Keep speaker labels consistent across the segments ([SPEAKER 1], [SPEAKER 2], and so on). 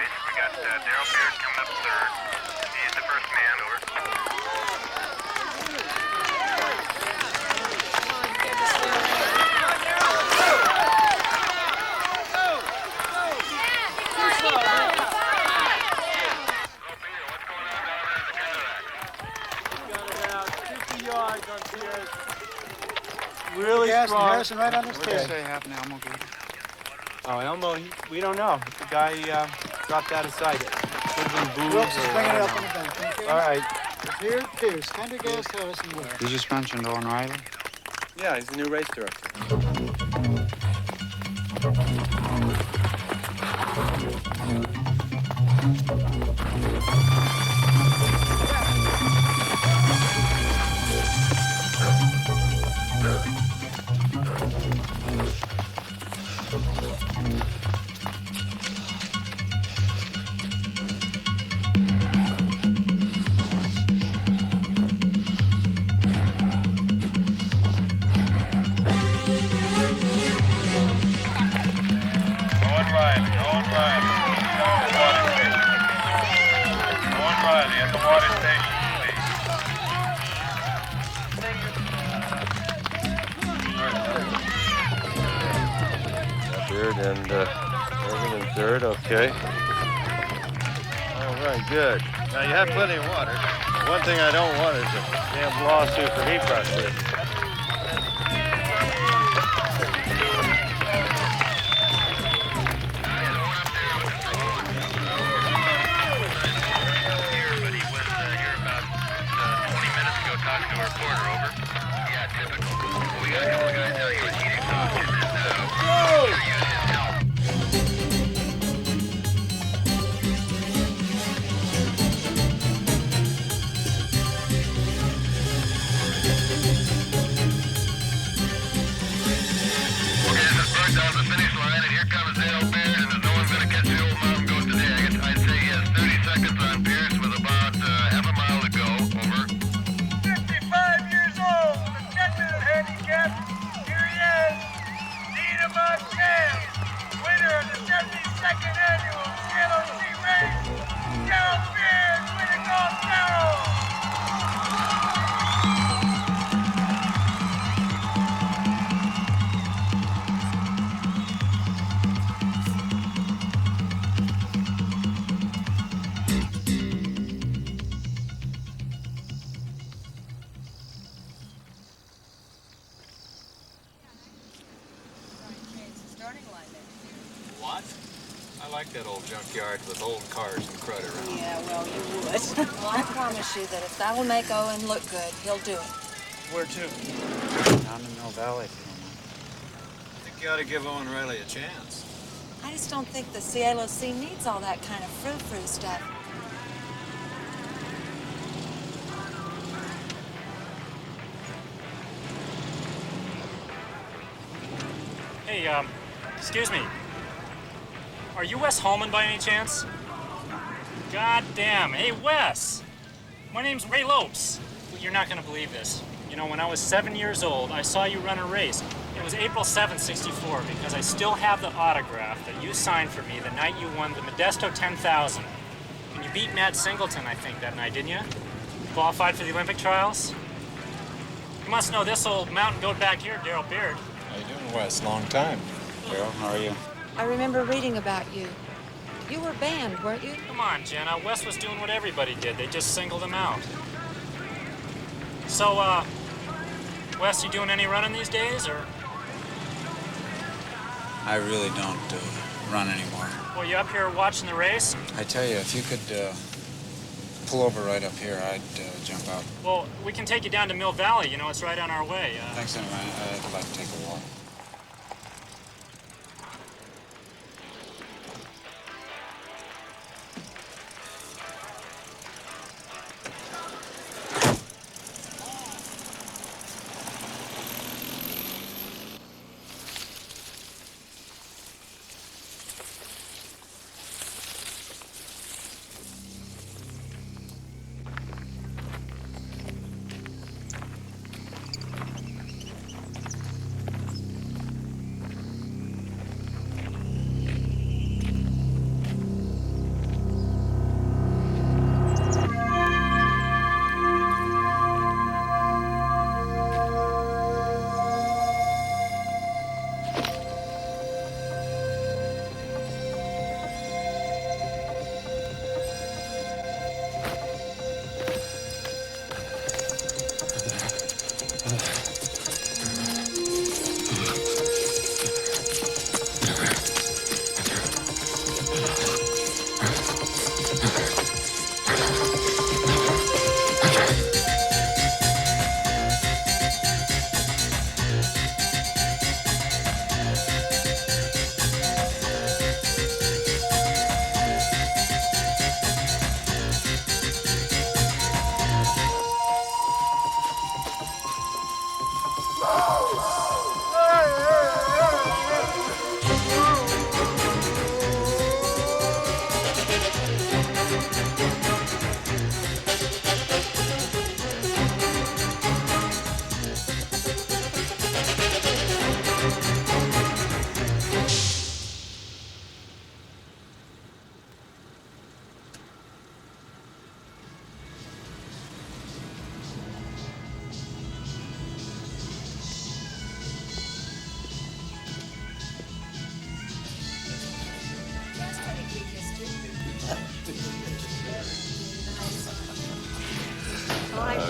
[SPEAKER 1] We got Daryl Beard coming up third. He's the first man, over.
[SPEAKER 2] Really
[SPEAKER 3] Harrison,
[SPEAKER 2] strong.
[SPEAKER 3] Harrison right on his
[SPEAKER 4] What did you
[SPEAKER 3] tail.
[SPEAKER 4] say happened to Elmo Gate?
[SPEAKER 2] Oh, Elmo, we don't know. The guy dropped out of sight. Could have been booze
[SPEAKER 3] Wilkes is
[SPEAKER 2] or
[SPEAKER 3] bringing
[SPEAKER 2] I
[SPEAKER 3] it
[SPEAKER 2] don't
[SPEAKER 3] up on
[SPEAKER 2] know.
[SPEAKER 3] the bench. Okay?
[SPEAKER 2] All right.
[SPEAKER 3] Here, Pierce, Pendergast, Harrison, Wilkes.
[SPEAKER 4] You just mentioned Owen Riley.
[SPEAKER 2] Yeah, he's the new race director.
[SPEAKER 1] At the water station, please.
[SPEAKER 5] Beard and Irvin in third, okay. All right, good. Now you have plenty of water. One thing I don't want is a damn lawsuit for heat processing.
[SPEAKER 1] Talking to a reporter, over. Yeah, typical. We got a couple of guys out here with heat exhaustion and use his help. Okay, this is Bert down to the finish line, and here comes Dale Beard, and there's no one gonna catch the old mountain goat today. I'd say he has 30 seconds on Pierce with about half a mile to go, over.
[SPEAKER 6] 55 years old with a 10-minute handicap. Here he is, Nina Montana, winner of the 72nd annual CLOC race. Daryl Beard, way to go, Daryl!
[SPEAKER 7] What? I like that old junkyard with old cars and crud around.
[SPEAKER 8] Yeah, well, you would. Well, I promise you that if that'll make Owen look good, he'll do it.
[SPEAKER 7] Where to?
[SPEAKER 4] Down in Mill Valley, if you don't mind.
[SPEAKER 7] I think you ought to give Owen Riley a chance.
[SPEAKER 8] I just don't think the CLOC needs all that kind of frou-frou stuff.
[SPEAKER 9] Hey, excuse me. Are you Wes Holman by any chance? God damn. Hey, Wes! My name's Ray Lopes. Well, you're not gonna believe this. You know, when I was 7 years old, I saw you run a race. It was April 7th, '64, because I still have the autograph that you signed for me the night you won the Modesto 10,000. And you beat Matt Singleton, I think, that night, didn't you? Qualified for the Olympic trials? You must know this old mountain goat back here, Daryl Beard.
[SPEAKER 7] How you doing, Wes? Long time.
[SPEAKER 4] Daryl, how are you?
[SPEAKER 8] I remember reading about you. You were banned, weren't you?
[SPEAKER 9] Come on, Jenna. Wes was doing what everybody did. They just singled him out. So, Wes, you doing any running these days, or?
[SPEAKER 4] I really don't run anymore.
[SPEAKER 9] Well, you up here watching the race?
[SPEAKER 4] I tell you, if you could pull over right up here, I'd jump out.
[SPEAKER 9] Well, we can take you down to Mill Valley. You know, it's right on our way.
[SPEAKER 4] Thanks anyway. I'd like to take a walk.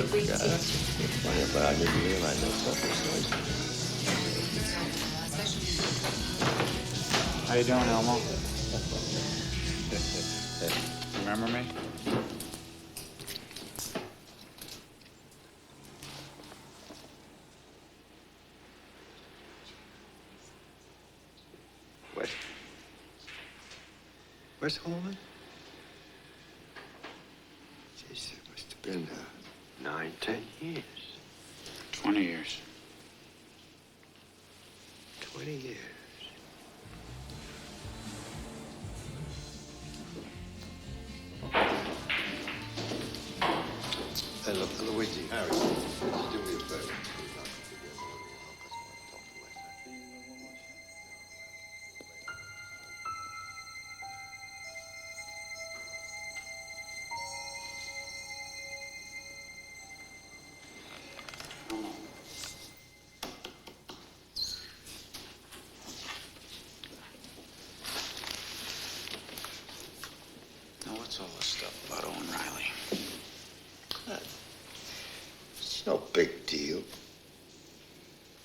[SPEAKER 5] Funny, but I didn't realize that stuff was noisy.
[SPEAKER 2] How you doing, Elmo? Remember me?
[SPEAKER 10] West Holman? Jeez, it must have been 9, 10 years.
[SPEAKER 2] 20 years.
[SPEAKER 10] 20 years. Hey, look, Luigi, Harry, could you do me a favor?
[SPEAKER 2] Now, what's all this stuff about Owen Riley?
[SPEAKER 10] It's no big deal.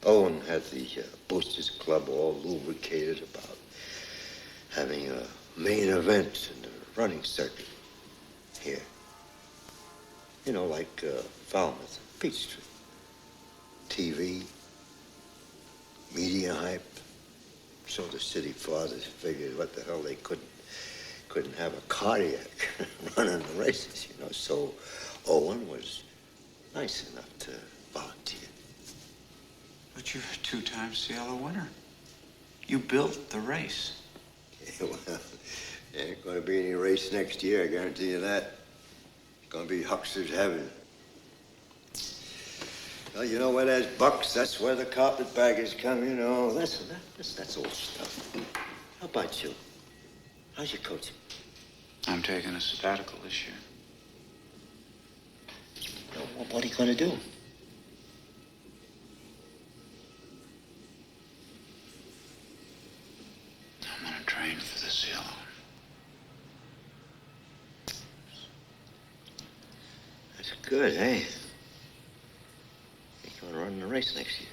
[SPEAKER 10] Owen had the Boosters Club all lubricated about having a main event in the running circuit here. You know, like Falmouth, Peachtree. TV, media hype. So the city fathers figured what the hell they couldn't have a cardiac running the races, you know. So Owen was nice enough to volunteer.
[SPEAKER 2] But you're a 2-time Cielo winner. You built the race.
[SPEAKER 10] Yeah, well, there ain't gonna be any race next year, I guarantee you that. It's gonna be Huckster's heaven. Well, you know where there's bucks, that's where the carpetbaggers come, you know. Listen, that's old stuff. How about you? How's your coaching?
[SPEAKER 2] I'm taking a sabbatical this year.
[SPEAKER 10] What are you gonna do?
[SPEAKER 2] I'm gonna train for the Cielo.
[SPEAKER 10] That's good, eh? You're gonna run the race next year.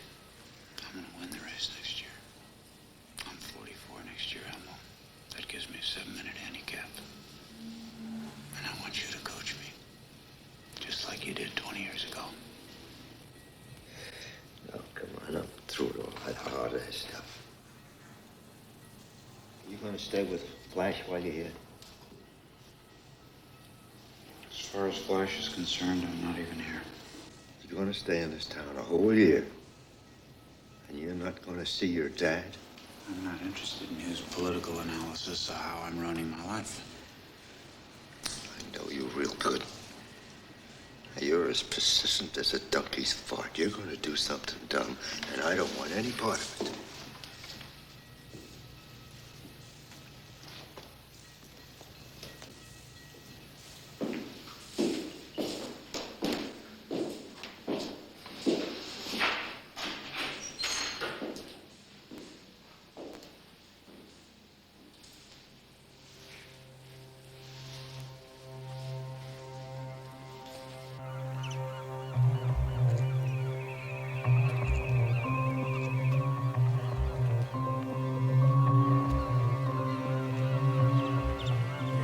[SPEAKER 2] I'm gonna win the race next year. I'm 44 next year, Elmo. That gives me a 7-minute handicap. And I want you to coach me. Just like you did 20 years ago.
[SPEAKER 10] Oh, come on, I'm through with all that hard-ass stuff. You gonna stay with Flash while you're here?
[SPEAKER 2] As far as Flash is concerned, I'm not even here.
[SPEAKER 10] You're gonna stay in this town a whole year. And you're not gonna see your dad?
[SPEAKER 2] I'm not interested in his political analysis of how I'm running my life.
[SPEAKER 10] I know you real good. You're as persistent as a donkey's fart. You're gonna do something dumb, and I don't want any part of it.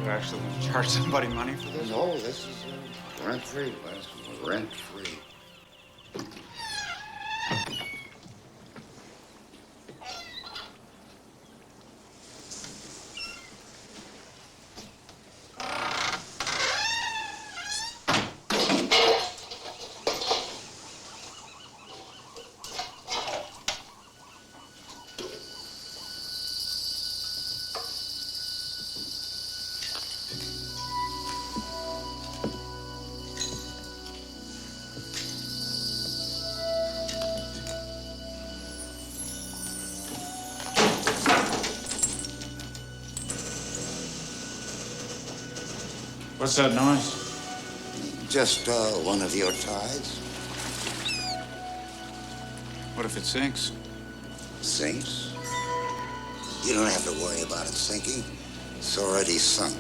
[SPEAKER 2] You actually charge somebody money for this?
[SPEAKER 10] No, this is rent-free, Wes. Rent-free.
[SPEAKER 2] What's that noise?
[SPEAKER 10] Just one of your tides.
[SPEAKER 2] What if it sinks?
[SPEAKER 10] Sinks? You don't have to worry about it sinking. It's already sunk.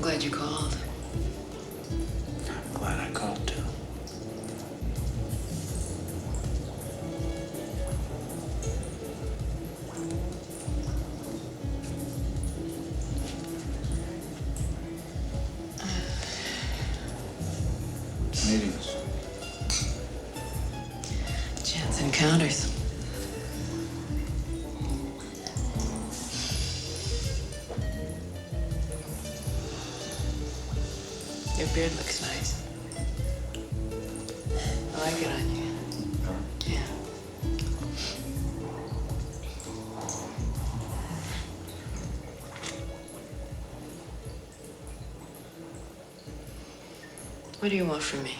[SPEAKER 11] Glad you called.
[SPEAKER 2] I'm glad I called too.
[SPEAKER 4] Meetings.
[SPEAKER 11] Chance encounters. Your beard looks nice. I like it on you. Yeah. What do you want from me?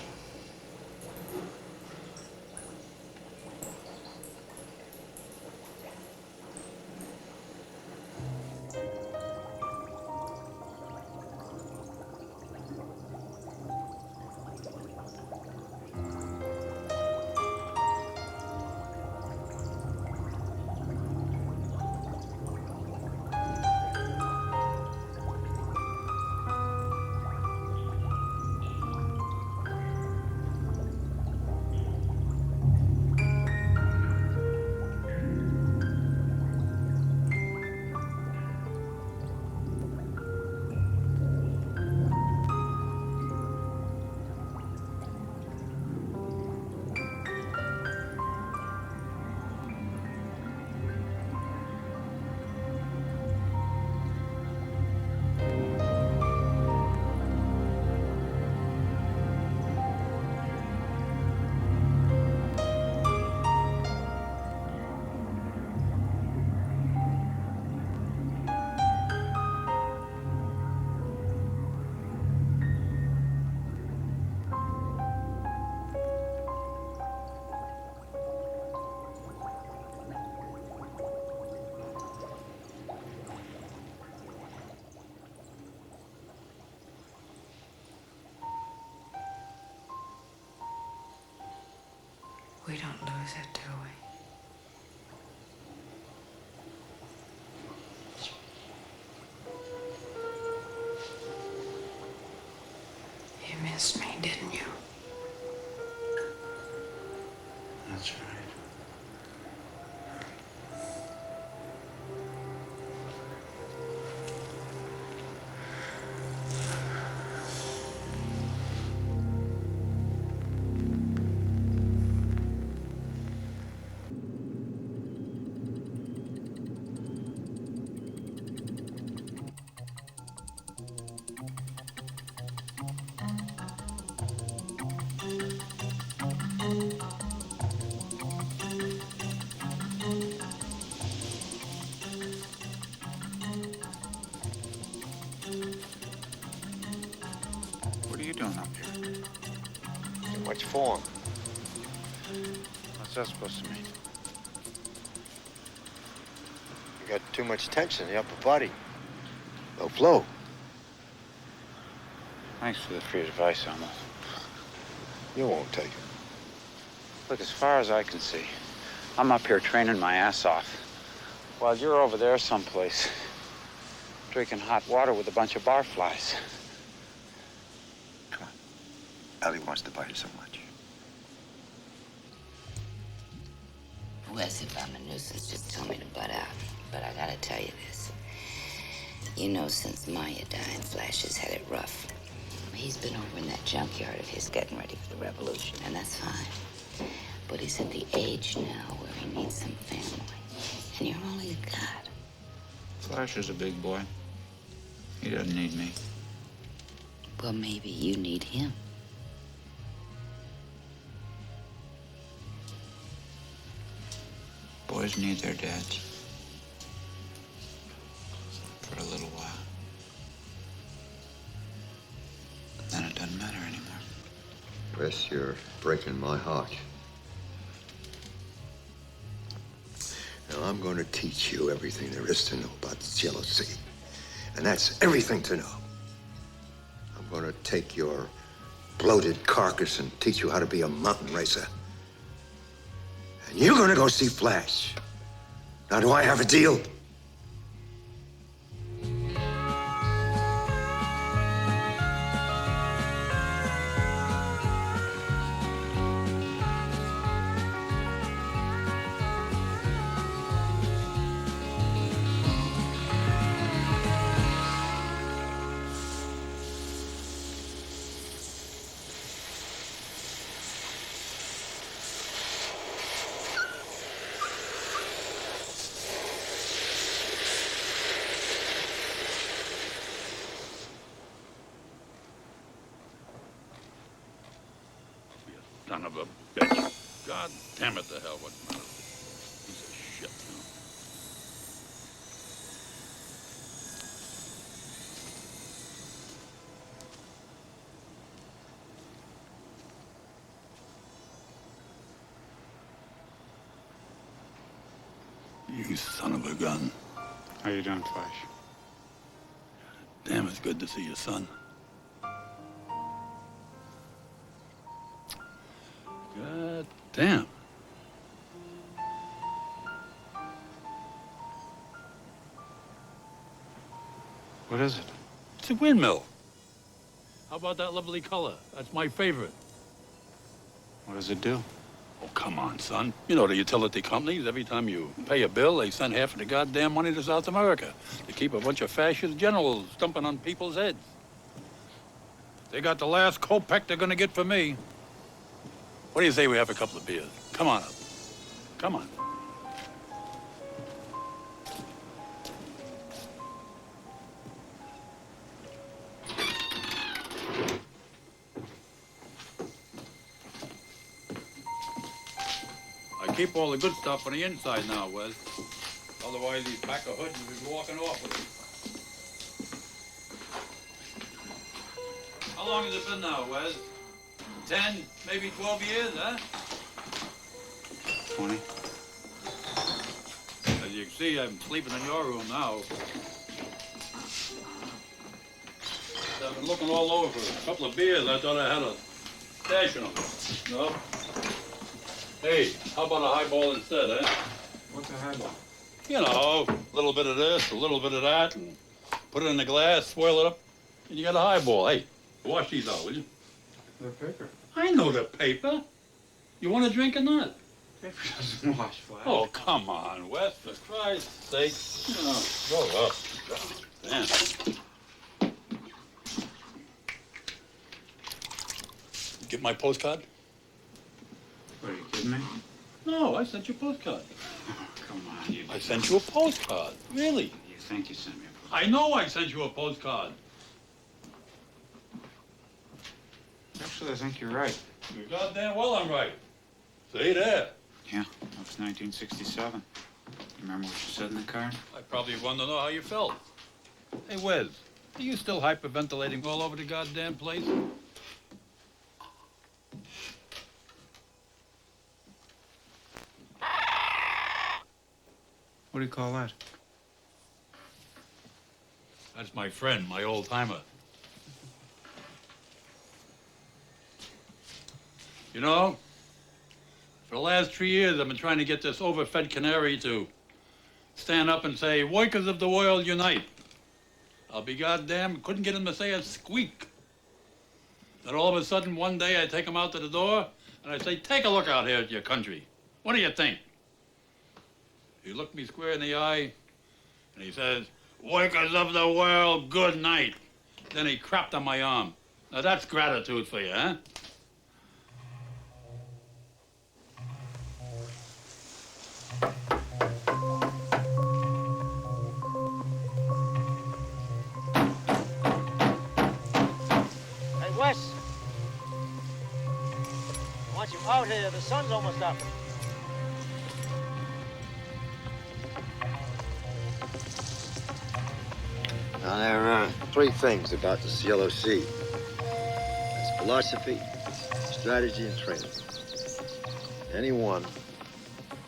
[SPEAKER 11] don't lose it, do we? You missed me, didn't you?
[SPEAKER 2] That's right. What are you doing up here?
[SPEAKER 5] What for?
[SPEAKER 2] What's that supposed to mean?
[SPEAKER 5] You got too much tension in the upper body. No flow.
[SPEAKER 2] Thanks for the free advice, Elmo.
[SPEAKER 5] You won't take it.
[SPEAKER 2] Look, as far as I can see, I'm up here training my ass off, while you're over there someplace, drinking hot water with a bunch of barflies.
[SPEAKER 10] Come on. Ellie wants to buy you so much.
[SPEAKER 12] Wes, if I'm a nuisance, just tell me to butt out. But I gotta tell you this. You know, since Maya died, Flash has had it rough. He's been over in that junkyard of his getting ready for the revolution, and that's fine. But he's at the age now where he needs some family. And you're only a god.
[SPEAKER 2] Flash is a big boy. He doesn't need me.
[SPEAKER 12] Well, maybe you need him.
[SPEAKER 2] Boys need their dads. For a little while. Then it doesn't matter anymore.
[SPEAKER 10] Wes, you're breaking my heart. Now, I'm going to teach you everything there is to know about the Yellow Sea. And that's everything to know. I'm going to take your bloated carcass and teach you how to be a mountain racer. And you're going to go see Flash. Now, do I have a deal?
[SPEAKER 13] Son of a bitch. God damn it, the hell, what's the matter with this piece of shit, you know? You son of a gun.
[SPEAKER 2] How you doing, Flash?
[SPEAKER 13] Damn, it's good to see you, son. God damn.
[SPEAKER 2] What is it?
[SPEAKER 13] It's a windmill. How about that lovely color? That's my favorite.
[SPEAKER 2] What does it do?
[SPEAKER 13] Oh, come on, son. You know the utility companies, every time you pay a bill, they send half of the goddamn money to South America to keep a bunch of fascist generals stumping on people's heads. They got the last kopeck they're gonna get from me. What do you say we have a couple of beers? Come on up. Come on. I keep all the good stuff on the inside now, Wes. Otherwise, these pack of hoods will be walking off with it. How long has it been now, Wes? 10, maybe 12 years, huh?
[SPEAKER 2] 20.
[SPEAKER 13] As you can see, I'm sleeping in your room now. I've been looking all over for a couple of beers. I thought I had a stash of them. No. Hey, how about a highball instead, eh?
[SPEAKER 4] What's a highball?
[SPEAKER 13] You know, a little bit of this, a little bit of that, and put it in the glass, swirl it up, and you got a highball. Hey, wash these out, will you?
[SPEAKER 4] The paper.
[SPEAKER 13] I know the paper. You want a drink or not?
[SPEAKER 4] Paper doesn't wash, Flash.
[SPEAKER 13] Oh, come on, Wes, for Christ's sake. You know, grow up. Damn. Get my postcard?
[SPEAKER 4] What, are you kidding me?
[SPEAKER 13] No, I sent you a postcard.
[SPEAKER 4] Oh, come on, you.
[SPEAKER 13] I sent you a postcard. Really?
[SPEAKER 4] You think you sent me a postcard?
[SPEAKER 13] I know I sent you a postcard.
[SPEAKER 4] Actually, I think you're right.
[SPEAKER 13] You're goddamn well I'm right. See there?
[SPEAKER 4] Yeah, that was 1967. Remember what you said in the card?
[SPEAKER 13] I probably want to know how you felt. Hey, Wes, are you still hyperventilating all over the goddamn place?
[SPEAKER 4] What do you call that?
[SPEAKER 13] That's my friend, my old timer. You know, for the last 3 years, I've been trying to get this overfed canary to stand up and say, "Workers of the world, unite." I'll be goddamn, couldn't get him to say a squeak. Then all of a sudden, one day, I take him out to the door, and I say, "Take a look out here at your country. What do you think?" He looked me square in the eye, and he says, "Workers of the world, good night." Then he crapped on my arm. Now that's gratitude for you, huh?
[SPEAKER 6] Hey, Wes. I want you out here. The sun's almost up.
[SPEAKER 10] Now, there are three things about this Yellow Sea. It's philosophy, strategy, and training. Any one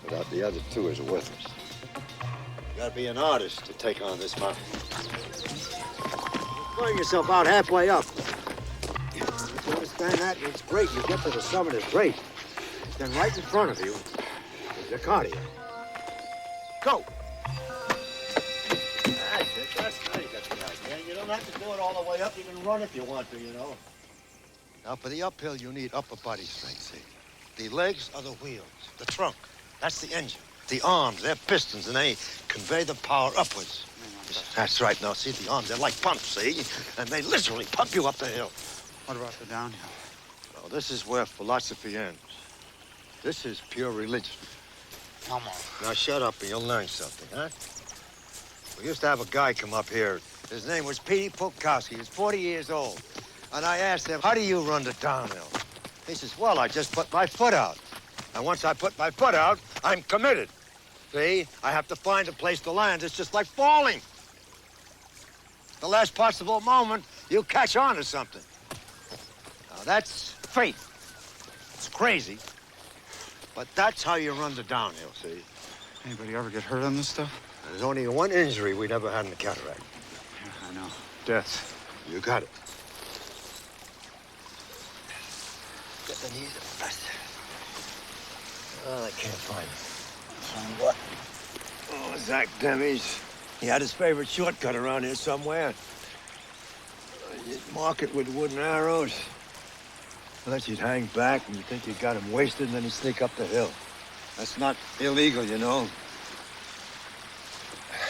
[SPEAKER 10] without the other two is worthless. You gotta be an artist to take on this mountain. Throwing yourself out halfway up. You understand that? It's great. You get to the summit, it's great. Then right in front of you is the cardio. Go! That's it. That's great. That's the idea. You don't have to do it all the way up. You can run if you want to, you know. Now, for the uphill, you need upper body strength, see? The legs are the wheels. The trunk, that's the engine. The arms, they're pistons, and they convey the power upwards. That's right. Now, see, the arms, they're like pumps, see? And they literally pump you up the hill.
[SPEAKER 4] What about the downhill?
[SPEAKER 10] Well, this is where philosophy ends. This is pure religion.
[SPEAKER 4] Come on.
[SPEAKER 10] Now, shut up and you'll learn something, huh? We used to have a guy come up here. His name was Petey Polkowski. He was 40 years old. And I asked him, "How do you run the downhill?" He says, "Well, I just put my foot out. And once I put my foot out, I'm committed. See, I have to find a place to land. It's just like falling. The last possible moment, you catch on to something. Now, that's faith. It's crazy. But that's how you run the downhill, see?
[SPEAKER 4] Anybody ever get hurt on this stuff?
[SPEAKER 10] There's only one injury we never had in the cataract.
[SPEAKER 4] Yeah, I know. Death.
[SPEAKER 10] You got it. Get the knees pressed. Oh, I can't find it. Find what? Oh, Zach Demi's. He had his favorite shortcut around here somewhere. You'd mark it with wooden arrows. Unless you'd hang back and you think you got him wasted, and then he'd sneak up the hill. That's not illegal, you know.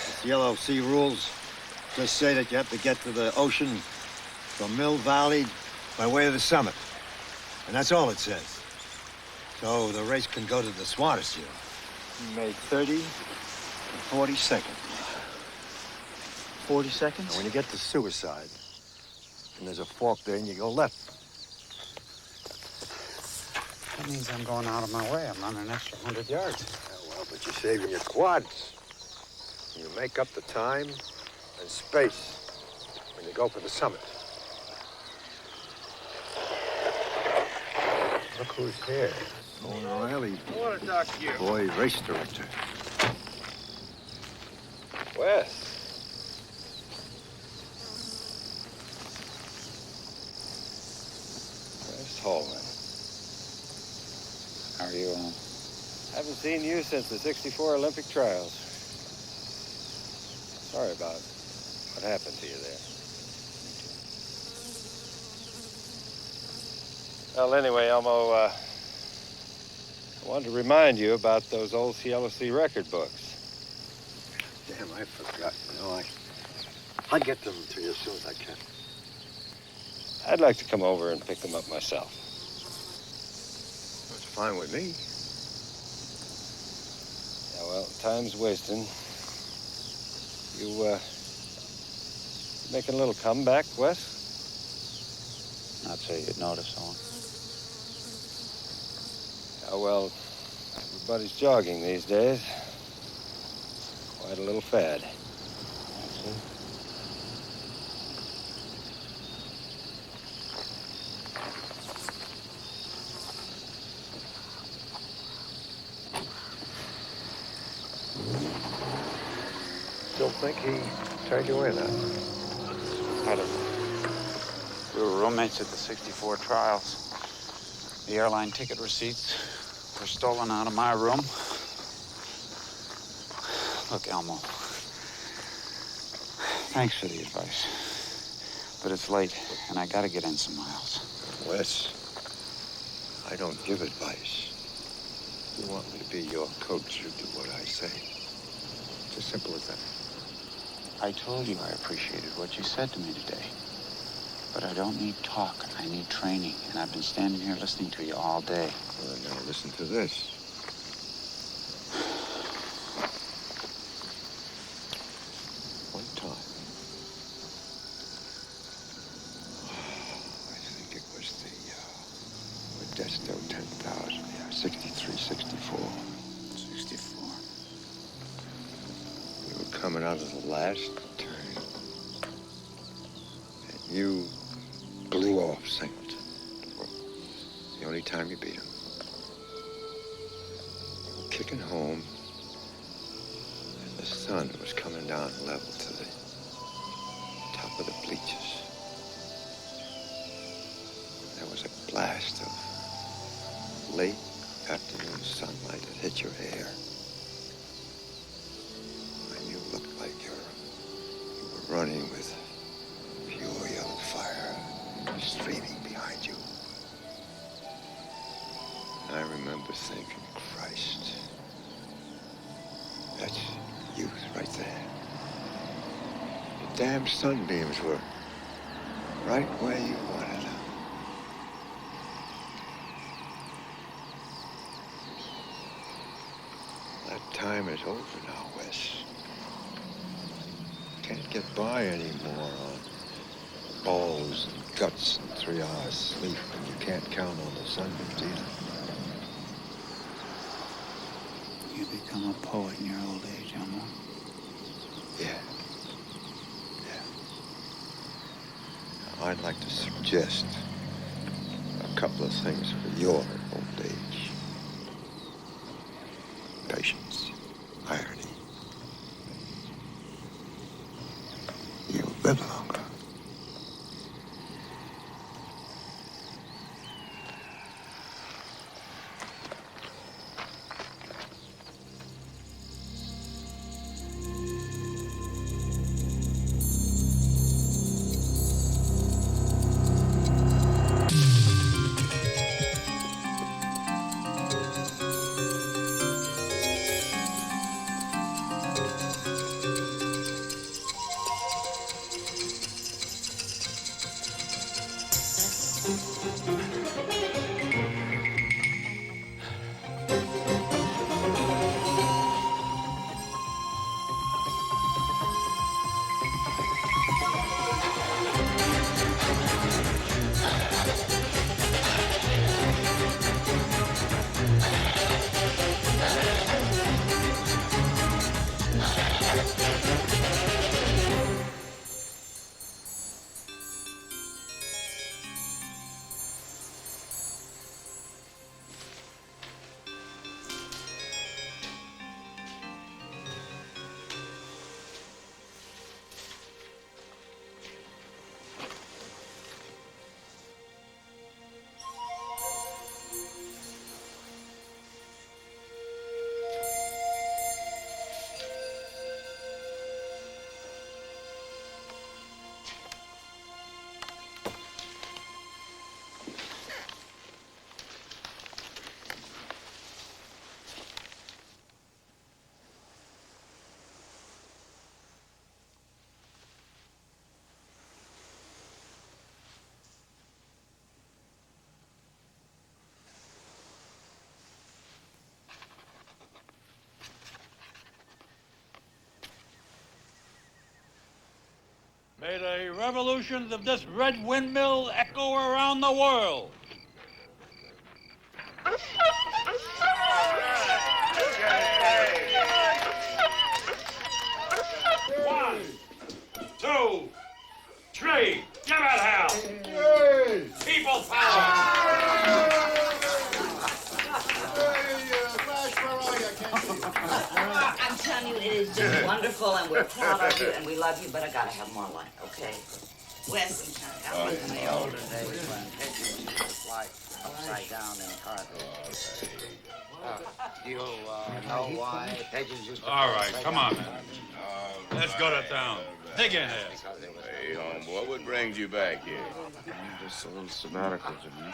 [SPEAKER 10] It's Yellow Sea rules just say that you have to get to the ocean from Mill Valley by way of the summit. And that's all it says. So the race can go to the Swatter You made 30 and 40 seconds.
[SPEAKER 3] 40 seconds?
[SPEAKER 10] And when you get to Suicide, and there's a fork there, and you go left.
[SPEAKER 4] That means I'm going out of my way. I'm running an extra 100 yards.
[SPEAKER 10] Yeah, well, but you're saving your quads. You make up the time and space when you go for the summit. Look who's here. Owen O'Reilly.
[SPEAKER 5] Water dock here.
[SPEAKER 10] Boy, race director.
[SPEAKER 5] Wes.
[SPEAKER 4] Wes Holman. How are you,
[SPEAKER 5] Haven't seen you since the '64 Olympic trials. Sorry about what happened to you there. Well, anyway, Elmo, I wanted to remind you about those old CLC record books.
[SPEAKER 10] Damn, I forgot. You know, I'll get them to you as soon as I can.
[SPEAKER 5] I'd like to come over and pick them up myself.
[SPEAKER 10] That's fine with me.
[SPEAKER 5] Yeah, well, time's wasting. You, making a little comeback, Wes?
[SPEAKER 2] I'd say you'd notice, Owen.
[SPEAKER 5] Yeah, well, everybody's jogging these days. Quite a little fad.
[SPEAKER 2] That's it.
[SPEAKER 10] Still think he turned you in, huh?
[SPEAKER 2] I don't know. We were roommates at the '64 trials. The airline ticket receipts were stolen out of my room. Look, Elmo. Thanks for the advice. But it's late, and I gotta get in some miles.
[SPEAKER 10] Wes, I don't give advice. You want me to be your coach, you do what I say. It's as simple as that.
[SPEAKER 2] I told you I appreciated what you said to me today. But I don't need talk. I need training. And I've been standing here listening to you all day.
[SPEAKER 10] Well, now listen to this. One time, I think it was the Modesto 10,000, yeah, 63, 64.
[SPEAKER 2] 64.
[SPEAKER 10] We were coming out of the last turn. And you blew off Singleton. Well, the only time you beat him. You were kicking home, and the sun was coming down level to the top of the bleachers. There was a blast of late afternoon sunlight that hit your hair. And you looked like you were running with pure yellow fire streaming behind you. And I remember thinking, Christ, that's youth right there. The damn sunbeams were right where you wanted them. That time is over now, Wes. Can't get by anymore on balls and guts and 3 hours sleep, and you can't count on the sunbeams either.
[SPEAKER 2] You become a poet in your old age, Elmo.
[SPEAKER 10] Yeah. Now, I'd like to suggest a couple of things for your old age. Patience, irony. You'll live longer.
[SPEAKER 13] May the revolutions of this red windmill echo around the world. One, two, three. Give it hell. People power.
[SPEAKER 12] I'm telling you, it is just wonderful, and we're proud of you, and we love you, but I gotta have more light, okay? Wes and Chuck, I was in the older days when pictures was like upside down in carpet.
[SPEAKER 2] You know why pigeons used to...
[SPEAKER 13] All right, come on, man. Let's go to town. Dig in here.
[SPEAKER 14] Hey, homeboy, what brings you back here?
[SPEAKER 5] Just a little sabbatical, Jimmy.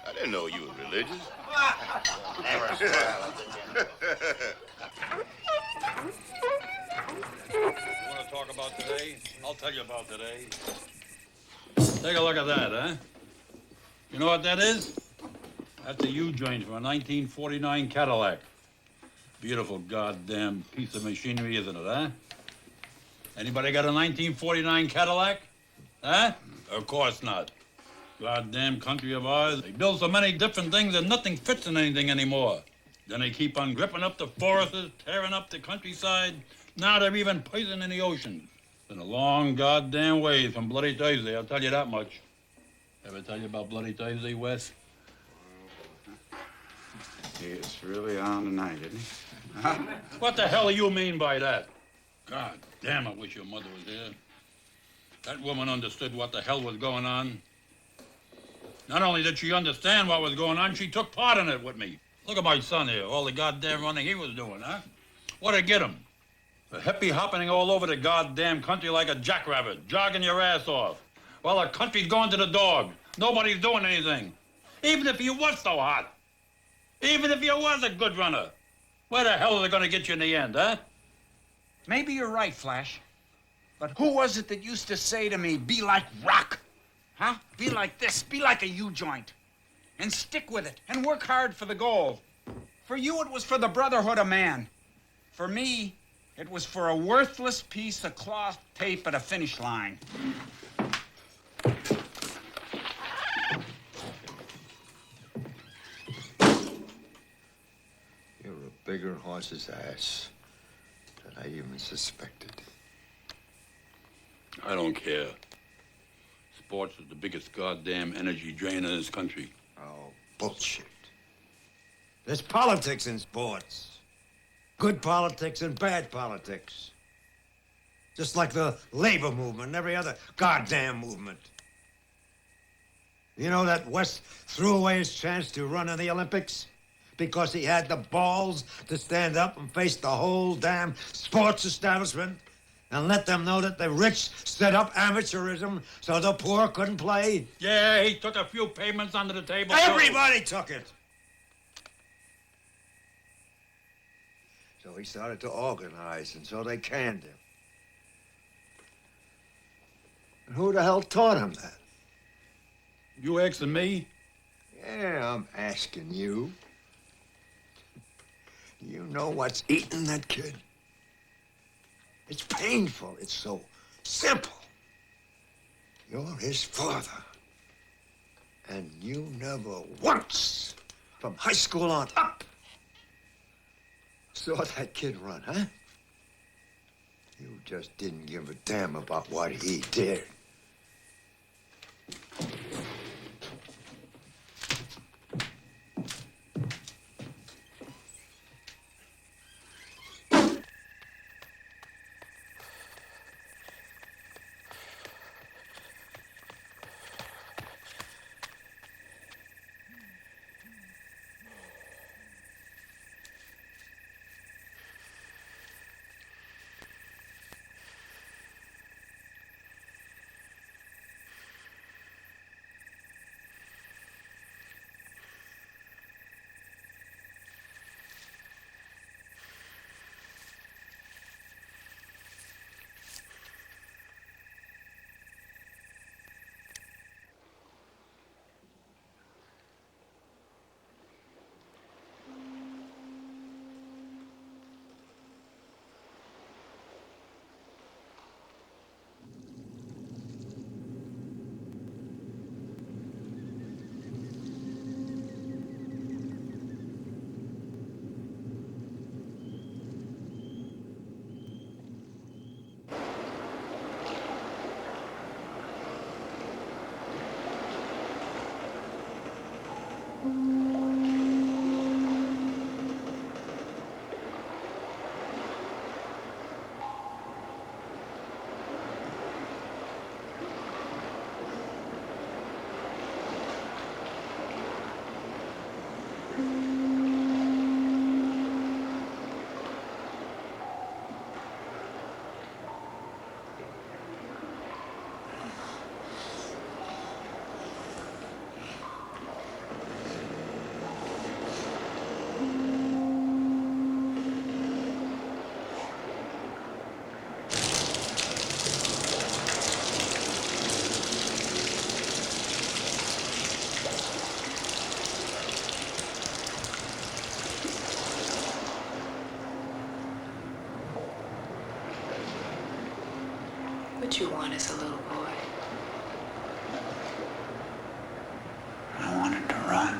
[SPEAKER 14] I didn't know you were religious.
[SPEAKER 13] Want to talk about today? I'll tell you about today. Take a look at that, huh? You know what that is? That's a U-joint from a 1949 Cadillac. Beautiful goddamn piece of machinery, isn't it, huh? Anybody got a 1949 Cadillac? Huh? Of course not. Goddamn country of ours. They build so many different things that nothing fits in anything anymore. Then they keep on gripping up the forests, tearing up the countryside. Now they're even poisoning the ocean. It's been a long goddamn way from Bloody Thursday, I'll tell you that much. Ever tell you about Bloody Thursday, Wes?
[SPEAKER 2] It's really on tonight, isn't it? Huh?
[SPEAKER 13] What the hell do you mean by that? God damn, I wish your mother was here. That woman understood what the hell was going on. Not only did she understand what was going on, she took part in it with me. Look at my son here, all the goddamn running he was doing, huh? What'd it get him? A hippie hopping all over the goddamn country like a jackrabbit, jogging your ass off. Well, the country's going to the dog. Nobody's doing anything. Even if you was so hot. Even if you was a good runner. Where the hell are they gonna get you in the end, huh?
[SPEAKER 2] Maybe you're right, Flash. But who was it that used to say to me, be like rock? Huh? Be like this, be like a U-joint. And stick with it, and work hard for the goal. For you, it was for the brotherhood of man. For me, it was for a worthless piece of cloth tape at a finish line.
[SPEAKER 10] You're a bigger horse's ass than I even suspected.
[SPEAKER 13] I don't care. Sports is the biggest goddamn energy drain in this country.
[SPEAKER 10] Oh, bullshit. There's politics in sports. Good politics and bad politics. Just like the labor movement and every other goddamn movement. You know that West threw away his chance to run in the Olympics? Because he had the balls to stand up and face the whole damn sports establishment and let them know that the rich set up amateurism so the poor couldn't play?
[SPEAKER 13] Yeah, he took a few payments under the table.
[SPEAKER 10] Everybody took it. So he started to organize, and so they canned him. And who the hell taught him that?
[SPEAKER 13] You asking me?
[SPEAKER 10] Yeah, I'm asking you. You know what's eating that kid? It's painful. It's so simple. You're his father. And you never once, from high school on up, saw that kid run, huh? You just didn't give a damn about what he did.
[SPEAKER 11] you want as a little boy?
[SPEAKER 2] I wanted to run.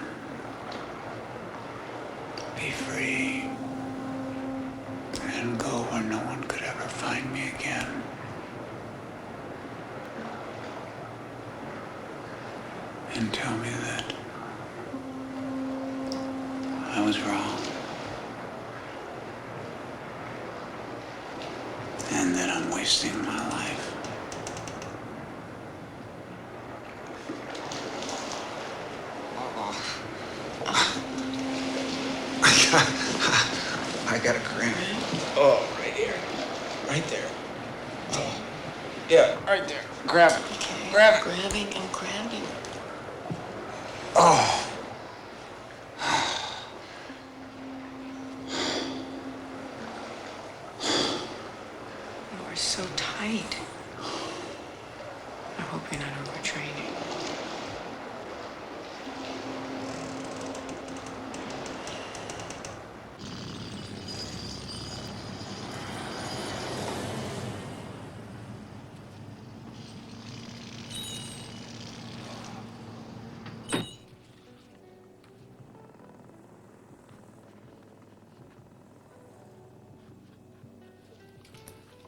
[SPEAKER 2] Be free. And go where no one could ever find me again. And tell me that I was wrong. And that I'm wasting my life. I got a cramp. Oh, right here. Right there. Oh. Yeah, right there. Grab it.
[SPEAKER 11] Okay.
[SPEAKER 2] Grab it.
[SPEAKER 11] Grabbing and grabbing.
[SPEAKER 2] Oh.
[SPEAKER 11] You are so tight. I hope you're not overtraining.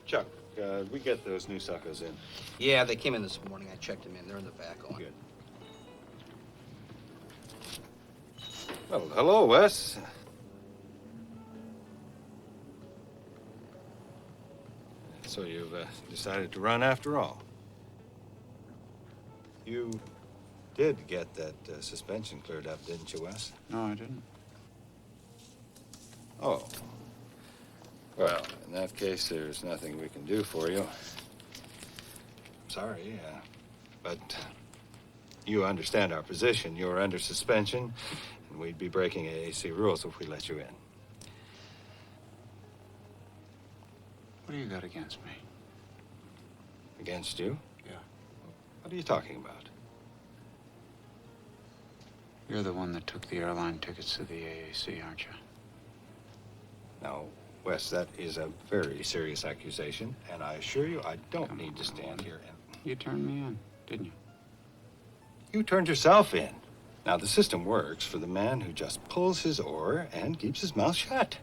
[SPEAKER 5] Chuck, we get those new suckers in.
[SPEAKER 15] Yeah, they came in this morning. I checked them in. They're in the back on.
[SPEAKER 5] Good. Well, hello, Wes. So you've decided to run after all. You did get that suspension cleared up, didn't you, Wes?
[SPEAKER 4] No, I didn't.
[SPEAKER 5] Oh. Well, in that case, there's nothing we can do for you. Sorry, but you understand our position. You're under suspension, and we'd be breaking AAC rules if we let you in.
[SPEAKER 4] What do you got against me?
[SPEAKER 5] Against you?
[SPEAKER 4] Yeah.
[SPEAKER 5] What are you talking about?
[SPEAKER 4] You're the one that took the airline tickets to the AAC, aren't you?
[SPEAKER 5] No, Wes, that is a very serious accusation, and I assure you I don't need to stand here and...
[SPEAKER 4] You turned me in, didn't you?
[SPEAKER 5] You turned yourself in. Now, the system works for the man who just pulls his oar and keeps his mouth shut.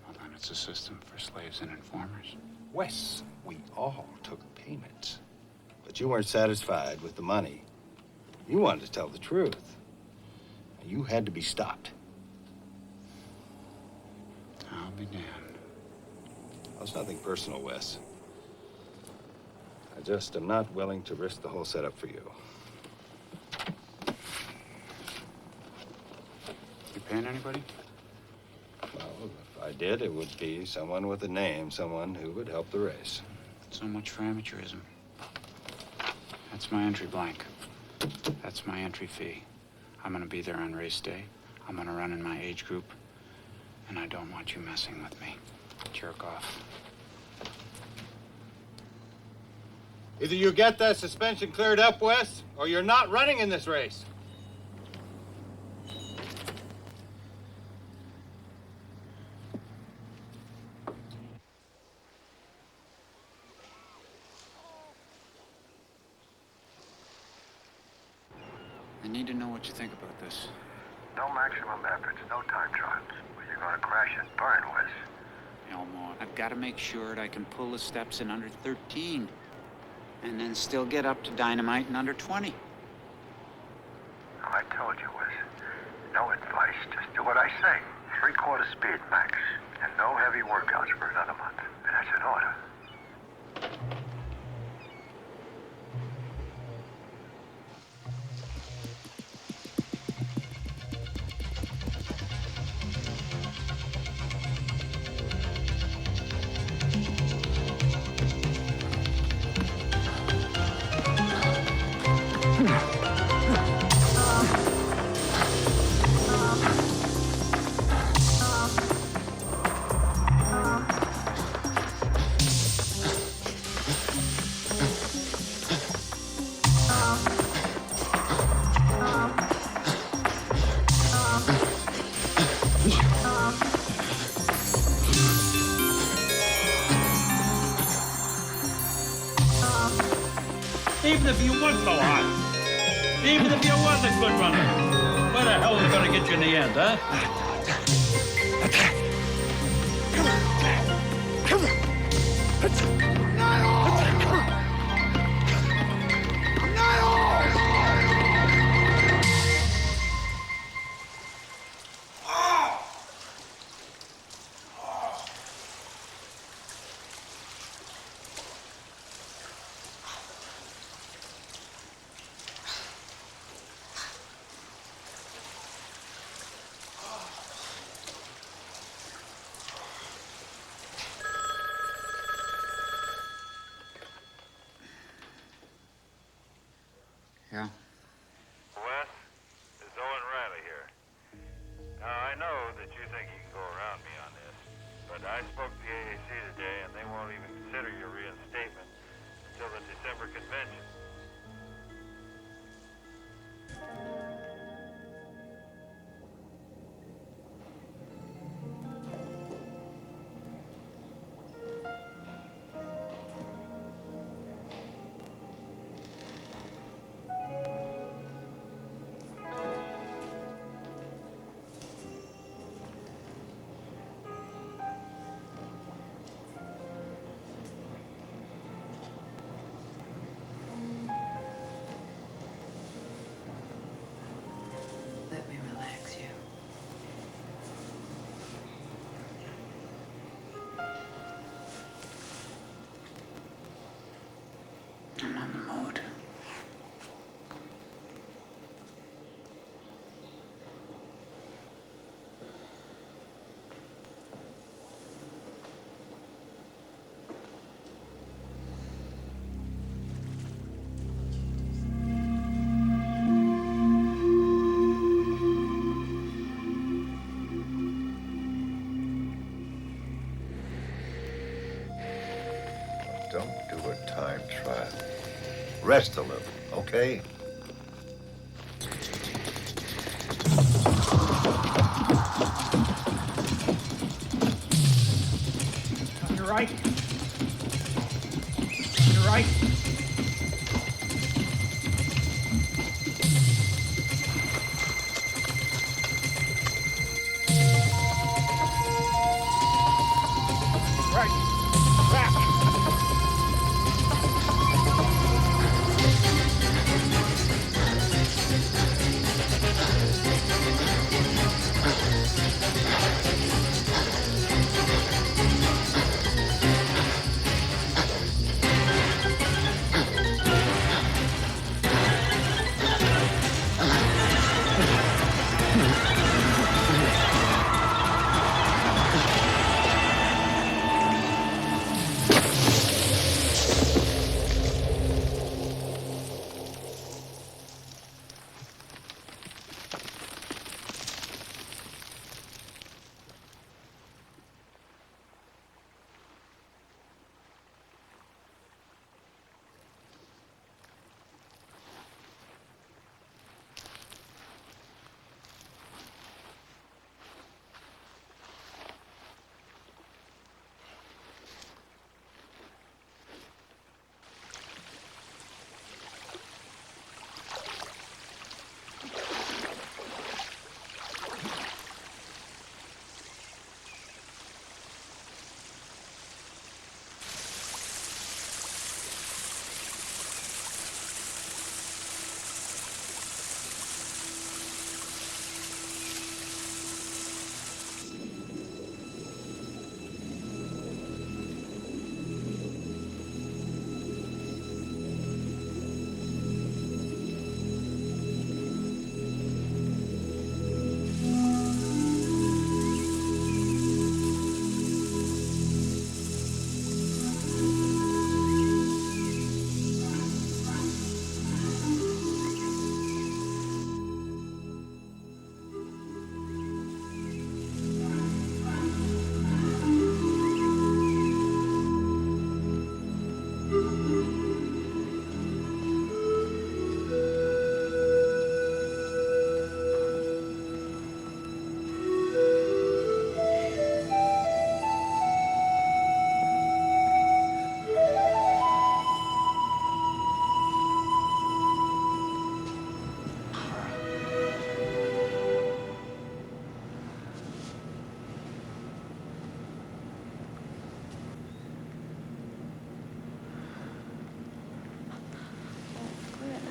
[SPEAKER 4] Well, then it's a system for slaves and informers.
[SPEAKER 5] Wes, we all took payments. But you weren't satisfied with the money. You wanted to tell the truth. You had to be stopped.
[SPEAKER 4] I'll be damned.
[SPEAKER 5] Well, it's nothing personal, Wes. I just am not willing to risk the whole setup for you.
[SPEAKER 4] You paying anybody?
[SPEAKER 5] Well, if I did, it would be someone with a name, someone who would help the race.
[SPEAKER 4] So much for amateurism. That's my entry blank. That's my entry fee. I'm gonna be there on race day. I'm gonna run in my age group. And I don't want you messing with me. Jerk off.
[SPEAKER 5] Either you get that suspension cleared up, Wes, or you're not running in this race.
[SPEAKER 4] I need to know what you think about this.
[SPEAKER 16] No maximum efforts, no time trials. Well, you're gonna crash and burn, Wes.
[SPEAKER 4] Elmore, I've got to make sure that I can pull the steps in under 13. And then still get up to dynamite in under 20.
[SPEAKER 16] I told you, Wes. No advice, just do what I say. 3/4 speed max. And no heavy workouts for another month. And that's an order.
[SPEAKER 13] Even if you was so hot. Even if you was a good runner. Where the hell is gonna get you in the end, huh?
[SPEAKER 6] Come on.
[SPEAKER 4] Yeah?
[SPEAKER 17] Wes, it's Owen Riley here. Now, I know that you think you can go around me on this, but I spoke to the AAC today, and they won't even consider your reinstatement until the December convention.
[SPEAKER 11] Let me relax you.
[SPEAKER 4] I'm on the mood.
[SPEAKER 16] Don't do a time trial. Rest a little, okay?
[SPEAKER 13] You're right. You're right.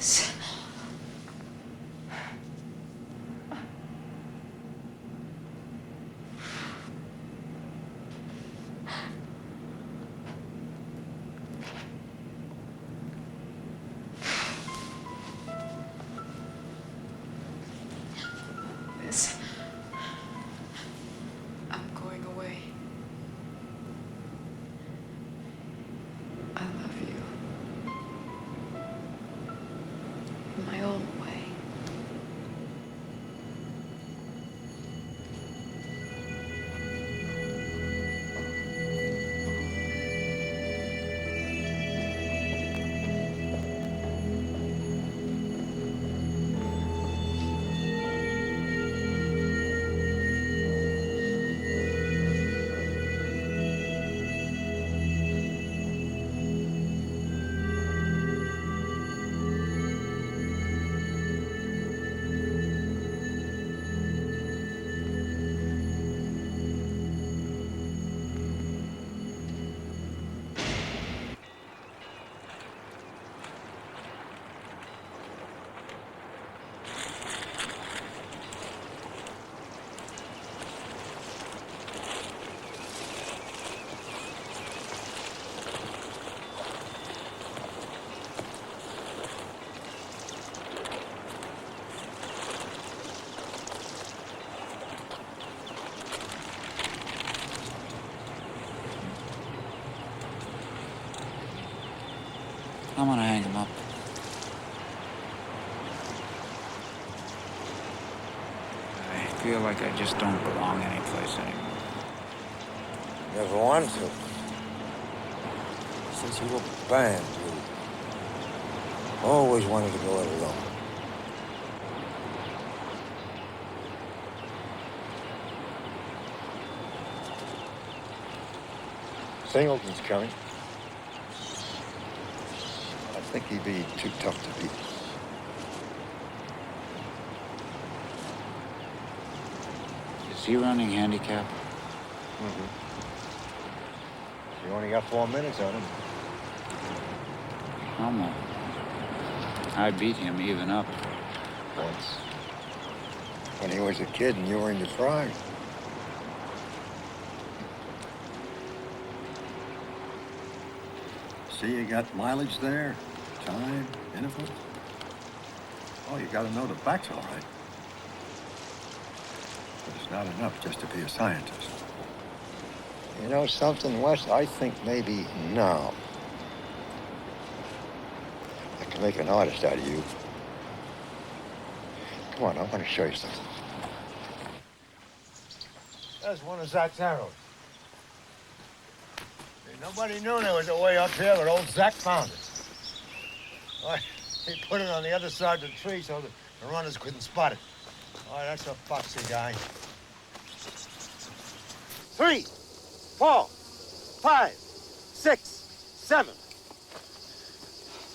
[SPEAKER 11] Alice. Liz, I'm going away. I love you. In my own way.
[SPEAKER 4] I'm gonna hang him up. I feel like I just don't belong anyplace anymore.
[SPEAKER 10] Never wanted to. Since you were banned, you always wanted to go it alone. Singleton's coming. I think he'd be too tough to beat.
[SPEAKER 4] Is he running handicap?
[SPEAKER 10] Mm-hmm. You only got 4 minutes on him.
[SPEAKER 4] Almost. I beat him even up.
[SPEAKER 10] Once. When he was a kid and you were in your prime. See, you got mileage there, time, interval. Oh, you gotta know the facts all right. But it's not enough just to be a scientist. You know something, Wes? I think maybe now I can make an artist out of you. Come on, I want to show you something. That's one of Zach's arrows. Nobody knew there was a way up here, but old Zach found it. All right, he put it on the other side of the tree so the runners couldn't spot it. All right, that's a foxy guy. 3, 4, 5, 6, 7.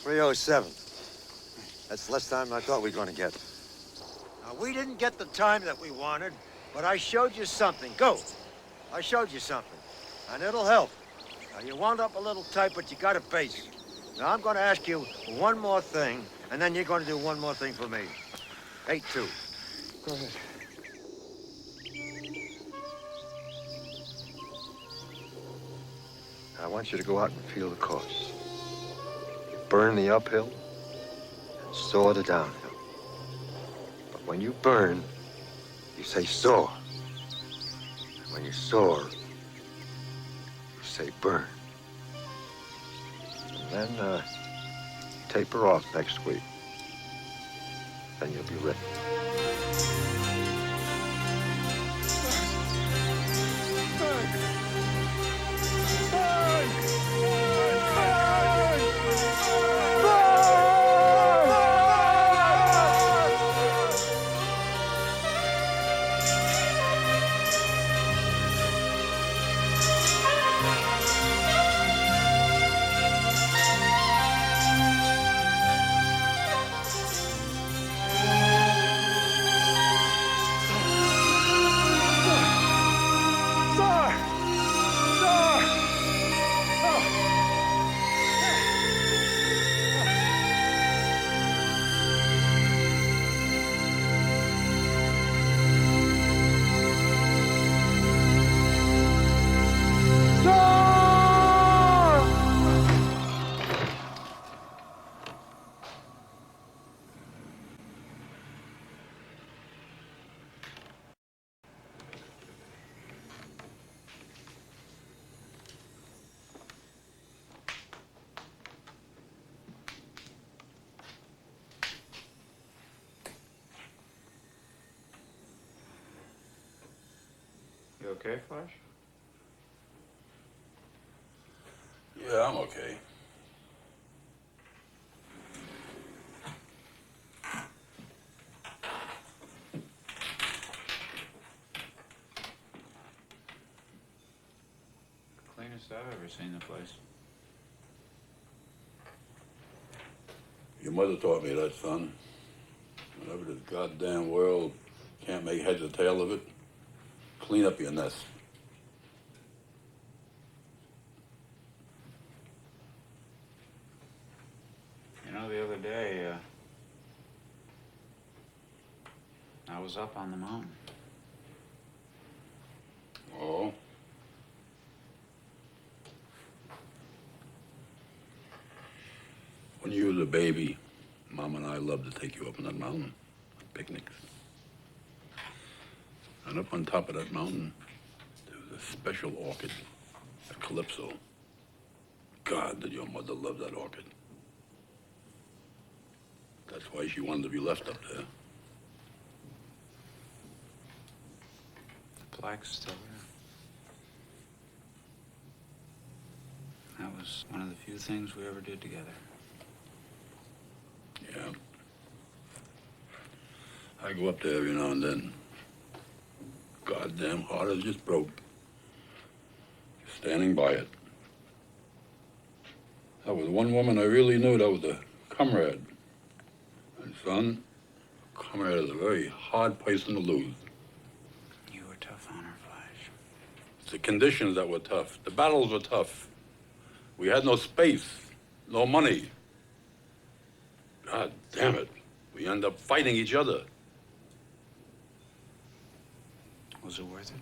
[SPEAKER 10] 307. That's less time than I thought we were going to get. Now, we didn't get the time that we wanted, but I showed you something. Go. I showed you something, and it'll help. Now, you wound up a little tight, but you got a base. Now, I'm going to ask you one more thing, and then you're going to do one more thing for me. 8-2. Go ahead. I want you to go out and feel the course. You burn the uphill and soar the downhill. But when you burn, you say soar. And when you soar, say burn. And then taper off next week. Then you'll be ready.
[SPEAKER 4] okay, Flash?
[SPEAKER 13] Yeah, I'm okay.
[SPEAKER 4] Cleanest I've ever seen the place.
[SPEAKER 13] Your mother taught me that, son. Whenever this goddamn world can't make heads or tail of it, clean up your nest.
[SPEAKER 4] You know, the other day, I was up on the mountain.
[SPEAKER 13] Oh? When you was a baby, Mom and I loved to take you up on that mountain on picnics. And up on top of that mountain, there was a special orchid, a calypso. God, did your mother love that orchid. That's why she wanted to be left up there.
[SPEAKER 4] The plaque's still there. That was one of the few things we ever did together.
[SPEAKER 13] Yeah. I go up there every now and then. Goddamn heart is just broke. Standing by it. That was one woman I really knew that was a comrade. And son, a comrade is a very hard person to lose.
[SPEAKER 4] You were tough on her, Flash.
[SPEAKER 13] It's the conditions that were tough. The battles were tough. We had no space, no money. God damn it. We end up fighting each other.
[SPEAKER 4] Was it worth it?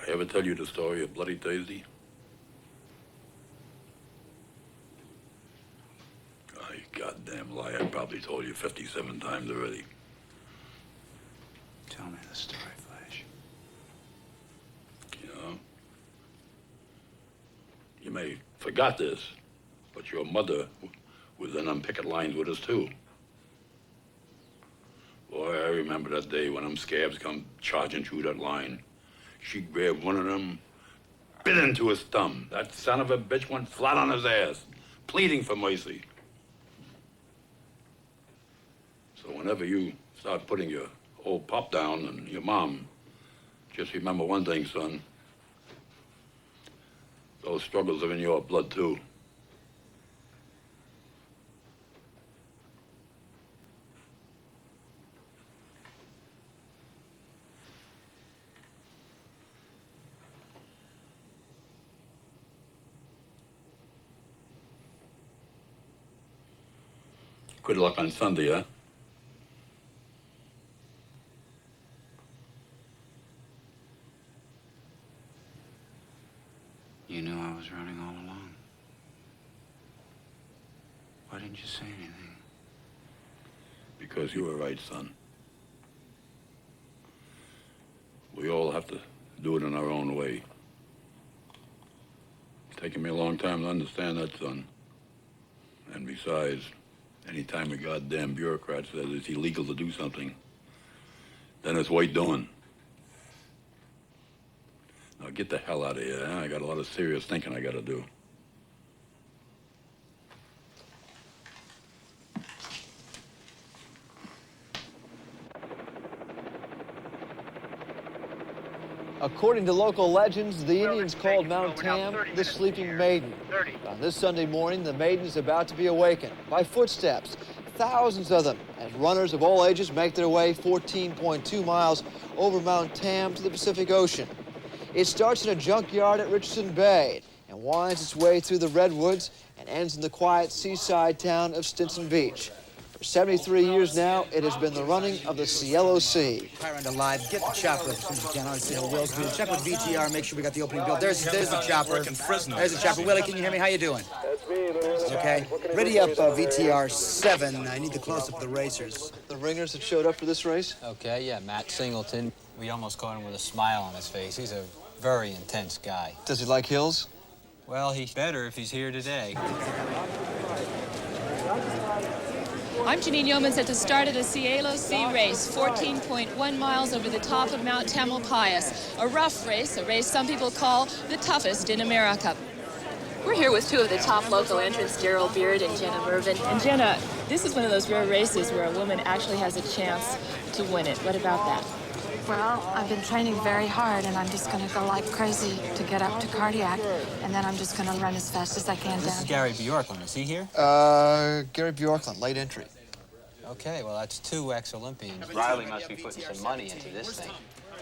[SPEAKER 13] I ever tell you the story of Bloody Thursday? Oh, you goddamn lie. I probably told you 57 times already.
[SPEAKER 4] Tell me the story, Flash.
[SPEAKER 13] You know, you may forgot this, but your mother was in on picket lines with us, too. Boy, I remember that day when them scabs come charging through that line. She grabbed one of them, bit into his thumb. That son of a bitch went flat on his ass, pleading for mercy. So whenever you start putting your old pop down and your mom, just remember one thing, son. Those struggles are in your blood, too. Good luck on Sunday, huh?
[SPEAKER 4] You knew I was running all along. Why didn't you say anything?
[SPEAKER 13] Because you were right, son. We all have to do it in our own way. It's taken me a long time to understand that, son. And besides, anytime a goddamn bureaucrat says it's illegal to do something, then it's worth doing. Now get the hell out of here, huh? I got a lot of serious thinking I gotta do.
[SPEAKER 18] According to local legends, the Indians called Mount Tam the Sleeping Maiden. On this Sunday morning, the maiden is about to be awakened by footsteps, thousands of them, as runners of all ages make their way 14.2 miles over Mount Tam to the Pacific Ocean. It starts in a junkyard at Richardson Bay and winds its way through the redwoods and ends in the quiet seaside town of Stinson Beach. For 73 years now, it has been the running of the Cielo Sea.
[SPEAKER 19] Highland alive. Get the chopper up as soon as you can. I want to see how Will's doing. Check with VTR. Make sure we got the opening bill. There's the chopper. There's the chopper. Willie, can you hear me? How you doing? Okay. Ready up, VTR 7. I need the close-up of the racers.
[SPEAKER 18] The ringers that showed up for this race?
[SPEAKER 20] Okay, yeah, Matt Singleton. We almost caught him with a smile on his face. He's a very intense guy.
[SPEAKER 18] Does he like hills?
[SPEAKER 20] Well, he's better if he's here today.
[SPEAKER 21] I'm Janine Yeomans at the start of the Cielo Sea race, 14.1 miles over the top of Mount Tamalpais. A rough race, a race some people call the toughest in America. We're here with two of the top local entrants, Daryl Beard and Jenna Mervin. And Jenna, this is one of those rare races where a woman actually has a chance to win it. What about that?
[SPEAKER 8] Well, I've been training very hard, and I'm just going to go like crazy to get up to Cardiac, and then I'm just going to run as fast as I can
[SPEAKER 20] This is
[SPEAKER 8] down.
[SPEAKER 20] Gary Bjorklund. Is he here?
[SPEAKER 18] Gary Bjorklund, late entry.
[SPEAKER 20] Okay, well, that's two ex-Olympians. Riley must be putting some money into this thing.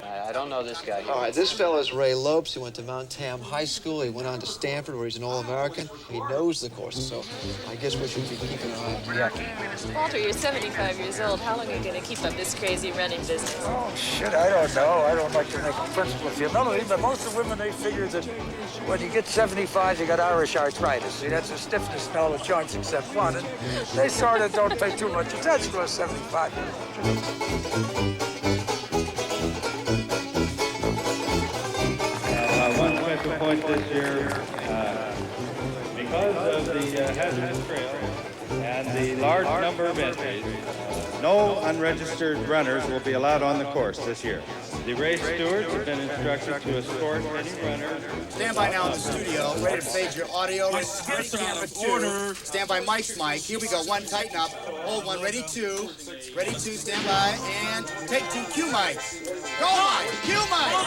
[SPEAKER 20] I don't know this guy here.
[SPEAKER 18] All right, this fellow's Ray Lopes. He went to Mount Tam High School. He went on to Stanford, where he's an All-American. He knows the course, so I guess we should be keeping an eye on him.
[SPEAKER 20] Yeah.
[SPEAKER 21] Walter, you're 75 years old. How long are you going to keep up this crazy running business?
[SPEAKER 6] Oh, shit, I don't know. I don't like to make a principle of humility, but most of the women, they figure that when you get 75, you got Irish arthritis. See, that's the stiffness in all the joints except one, and they sort of don't pay too much attention to a 75.
[SPEAKER 5] One special point this year, because of the hazardous trail and the large number of entries, no unregistered runners will be allowed on the course this year. The race stewards have been instructed to escort any runners.
[SPEAKER 19] Stand by now in the studio, ready to fade your audio. Ready, camera two. Stand by, Mike's mic. Here we go. One, tighten up. Hold one. Ready, two. Ready, two. Stand by. And take two. Cue mics. Go, Mike. Cue Mike.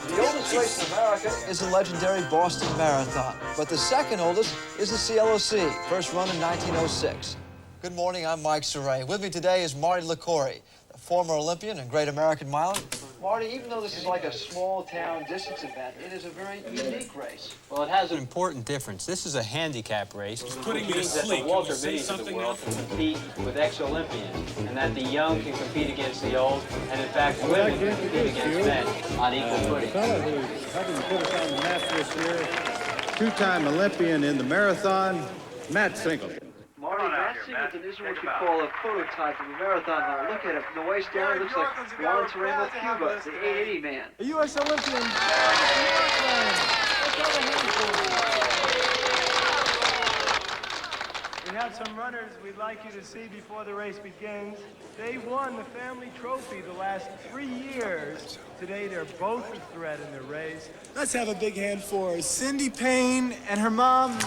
[SPEAKER 18] The oldest race in America is the legendary Boston Marathon, but the second oldest is the Cielo Sea, first run in 1906. Good morning, I'm Mike Saray. With me today is Marty LaCory, a former Olympian and great American miler. Marty, even though this is like a small town distance event, it is a very unique race.
[SPEAKER 20] Well, it has an important difference. This is a handicap race.
[SPEAKER 22] Putting me to
[SPEAKER 20] Means that
[SPEAKER 22] sleep.
[SPEAKER 20] the Walter
[SPEAKER 22] Can you say
[SPEAKER 20] Mitty's of the
[SPEAKER 22] something
[SPEAKER 20] world
[SPEAKER 22] now?
[SPEAKER 20] can compete with ex-Olympians, and that the young can compete against the old, and in fact, women can compete against men on equal footing.
[SPEAKER 5] The fellow who's helping put us on the map this year, two-time Olympian in the marathon, Matt Singleton.
[SPEAKER 18] Marty, Matt Singleton isn't what you call a prototype of a marathon runner. Look at him. From the waist down, it looks like Juan Torremo Cuba, the 880 man.
[SPEAKER 6] A U.S. Olympian. We have some runners we'd like you to see before the race begins. They won the family trophy the last 3 years. Today, they're both a threat in the race. Let's have a big hand for Cindy Payne and her mom,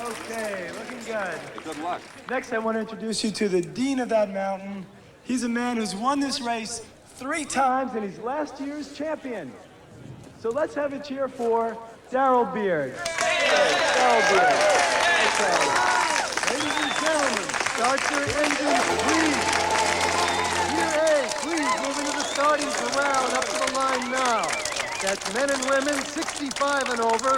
[SPEAKER 6] Okay, looking good.
[SPEAKER 22] Good luck.
[SPEAKER 6] Next, I want to introduce you to the dean of that mountain. He's a man who's won this race 3 times, and he's last year's champion. So let's have a cheer for Daryl Beard. Daryl Beard. Okay. Ladies and gentlemen, start your engines, please. Tier A, please move into the starting corral up to the line now. That's men and women 65 and over.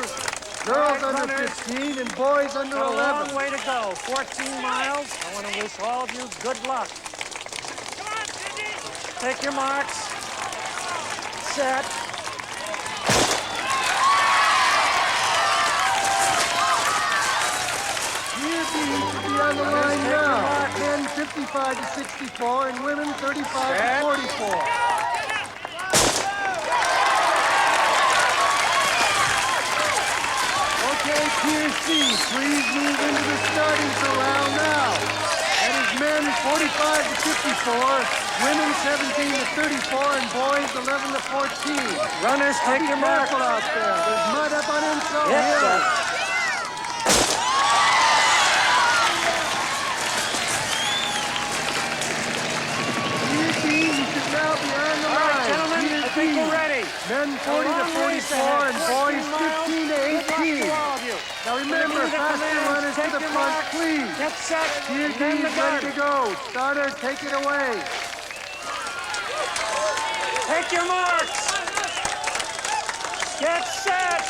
[SPEAKER 6] Girls under 15 and boys under 11.
[SPEAKER 22] A long way to go. 14 miles. I want to wish all of you good luck. Take your marks. Set.
[SPEAKER 6] Tier B should be on the line now. Men 55 to 64 and women 35 to 44. Okay, Tier C, please move into the starting corral now. That is men 45 to 54, women 17 to 34, and boys 11 to 14.
[SPEAKER 22] Runners, take your mark.
[SPEAKER 6] Careful out there. There's mud up on Enso
[SPEAKER 22] Yes,
[SPEAKER 6] Hill.
[SPEAKER 22] sir.
[SPEAKER 6] Tier D, you should now be on the
[SPEAKER 22] All right,
[SPEAKER 6] line.
[SPEAKER 22] gentlemen,
[SPEAKER 6] Tier
[SPEAKER 22] I think
[SPEAKER 6] D,
[SPEAKER 22] we're ready.
[SPEAKER 6] Men 40 to 44 and boys 15 to 18.
[SPEAKER 22] all of you.
[SPEAKER 6] Now remember,
[SPEAKER 22] Give me the
[SPEAKER 6] faster
[SPEAKER 22] commands.
[SPEAKER 6] runners to
[SPEAKER 22] Take
[SPEAKER 6] the
[SPEAKER 22] your
[SPEAKER 6] front,
[SPEAKER 22] mark.
[SPEAKER 6] please.
[SPEAKER 22] Get set.
[SPEAKER 6] Tier D
[SPEAKER 22] Name the
[SPEAKER 6] is ready to
[SPEAKER 22] gun.
[SPEAKER 6] go. Starter, take it away.
[SPEAKER 22] Take your marks. Get set.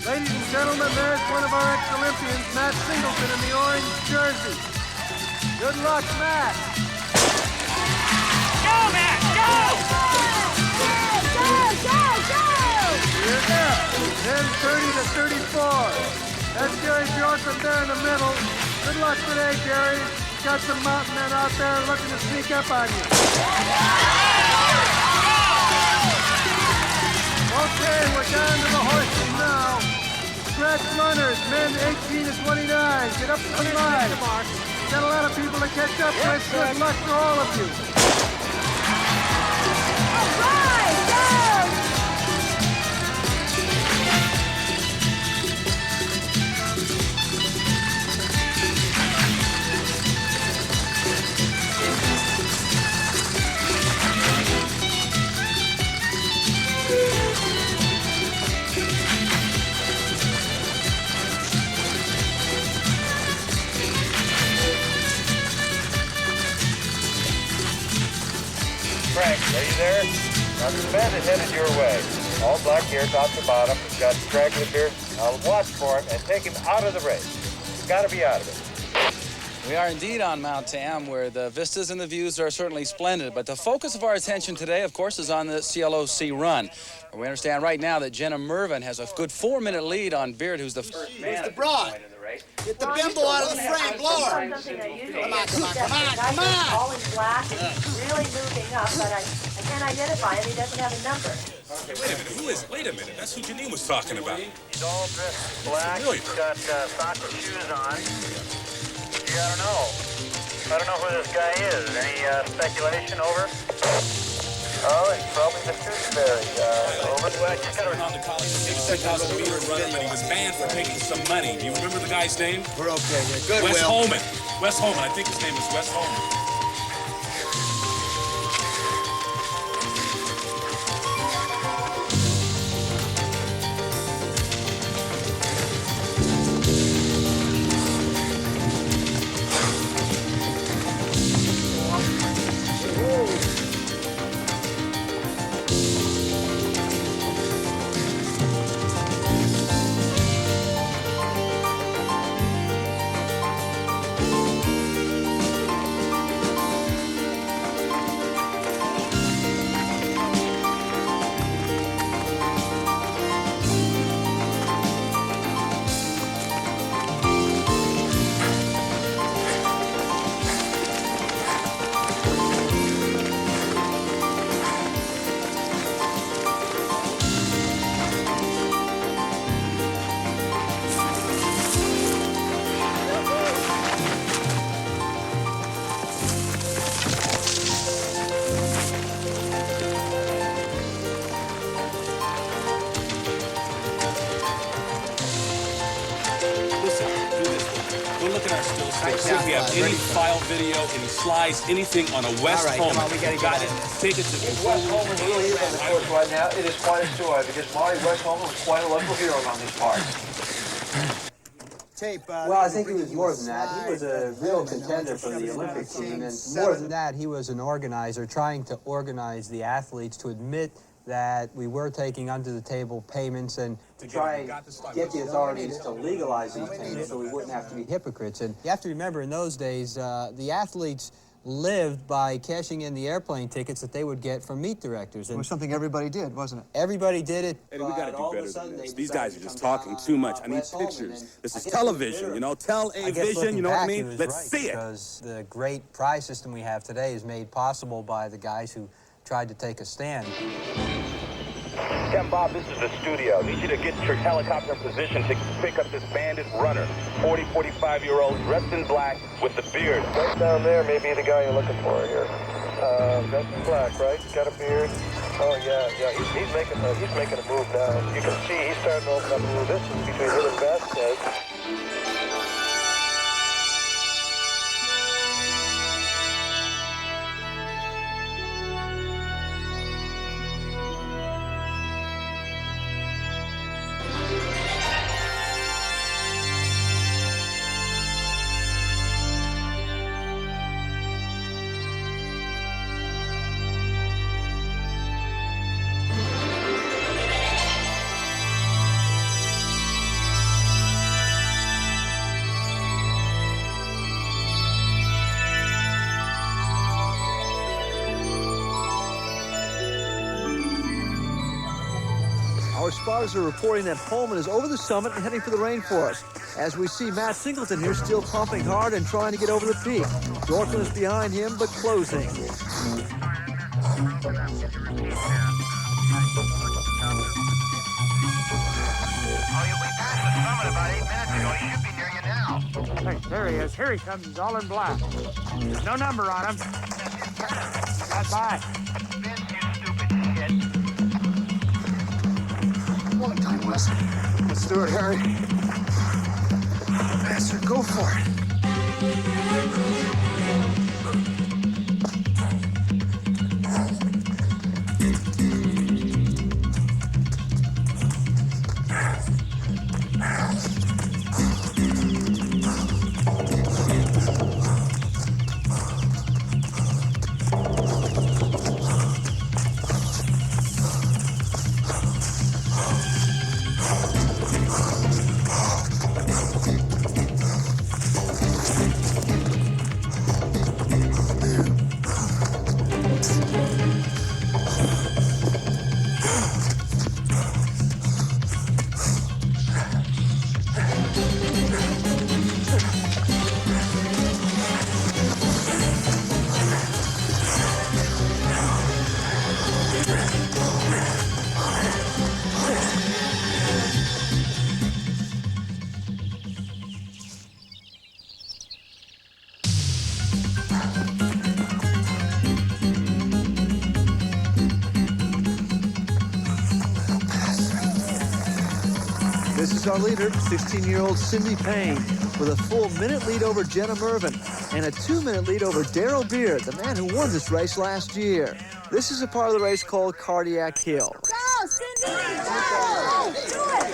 [SPEAKER 6] Ladies and gentlemen, there's one of our ex-Olympians, Matt Singleton, in the orange jersey. Good luck, Matt.
[SPEAKER 9] Go, Matt, go!
[SPEAKER 6] Here it is. Then 30 to 34. That's Gary Bjorkman there in the middle. Good luck today, Gary. Got some mountain men out there looking to sneak up on you. Okay, we're down to the horses now. Stretch runners, men 18 to 29. Get up to the line. Got a lot of people to catch up with. Good luck to all of you. All right, go!
[SPEAKER 17] Frank, are you there? Now the band is headed your way. All black here, top to bottom. He's got straggly beard. I'll watch for him and take him out of the race. He's got to be out of it.
[SPEAKER 1] We are indeed on Mount Tam, where the vistas and the views are certainly splendid. But the focus of our attention today, of course, is on the CLOC run. We understand right now that Jenna Mervin has a good 4-minute lead on Beard, who's the first man.
[SPEAKER 19] Who's the broad? Get the bimbo out of the frame, blow her. Come on.
[SPEAKER 7] All in black, really moving up, but I can't identify him. He doesn't have a number.
[SPEAKER 23] Okay, wait a minute. Who is? Wait a minute. That's who Janine was talking about.
[SPEAKER 17] He's all dressed in black. He's got soccer shoes on. Yeah, I don't know who this guy is. Any speculation? Over. Oh, it's probably the Toothberry. Over.
[SPEAKER 23] Well, I just got around the college. He was a 6,000 meter runner, but he was banned for taking some money. Do you remember the guy's name?
[SPEAKER 19] We're okay here. Good,
[SPEAKER 23] Wes
[SPEAKER 19] Will.
[SPEAKER 23] Holman. Wes Holman. I think his name is Wes Holman. See if we have any file video, any slides, anything on a Wes Holman.
[SPEAKER 19] Come on, we gotta
[SPEAKER 23] it. Take it to me.
[SPEAKER 24] If Wes Holman really is on the course right now, it is quite a story because Marty Wes Holman was quite a local hero on these parts.
[SPEAKER 20] Well, I think he was more than that. He was a real contender for the Olympic team, and more than that, he was an organizer trying to organize the athletes to admit that we were taking under-the-table payments and to try and get the authorities to legalize these payments so we wouldn't have to be hypocrites. And you have to remember, in those days, the athletes lived by cashing in the airplane tickets that they would get from meet directors.
[SPEAKER 19] It was something everybody did, wasn't it?
[SPEAKER 20] Everybody did it.
[SPEAKER 23] Eddie, we got to do better than this. These guys are just talking too much. I need pictures. This is television, you know? Tell a vision, you know what I mean? Let's see it.
[SPEAKER 20] Because the great prize system we have today is made possible by the guys who tried to take a stand.
[SPEAKER 17] Captain Bob, this is the studio. I need you to get your helicopter in position to pick up this bandit runner. 40, 45-year-old, dressed in black, with the beard. Right down there may be the guy you're looking for here. Dressed in black, right? Got a beard. Oh, yeah. He's making a move now. You can see he's starting to open up a move. This is between him and Vasquez.
[SPEAKER 18] Our spotters are reporting that Holman is over the summit and heading for the rainforest. As we see Matt Singleton here still pumping hard and trying to get over the peak. Dorfman is behind him, but closing.
[SPEAKER 6] Oh, we passed the summit about 8 minutes ago. He should be near you now.
[SPEAKER 22] Hey, there he is. Here he comes. He's all in black. There's no number on him. Got by.
[SPEAKER 6] Long time, Wes. Let's do it, Harry. Bastard, go for it.
[SPEAKER 18] This is our leader, 16-year-old Cindy Payne, with a full minute lead over Jenna Mervin and a 2-minute lead over Daryl Beard, the man who won this race last year. This is a part of the race called Cardiac Hill.
[SPEAKER 6] Go, Cindy! Go! Do it!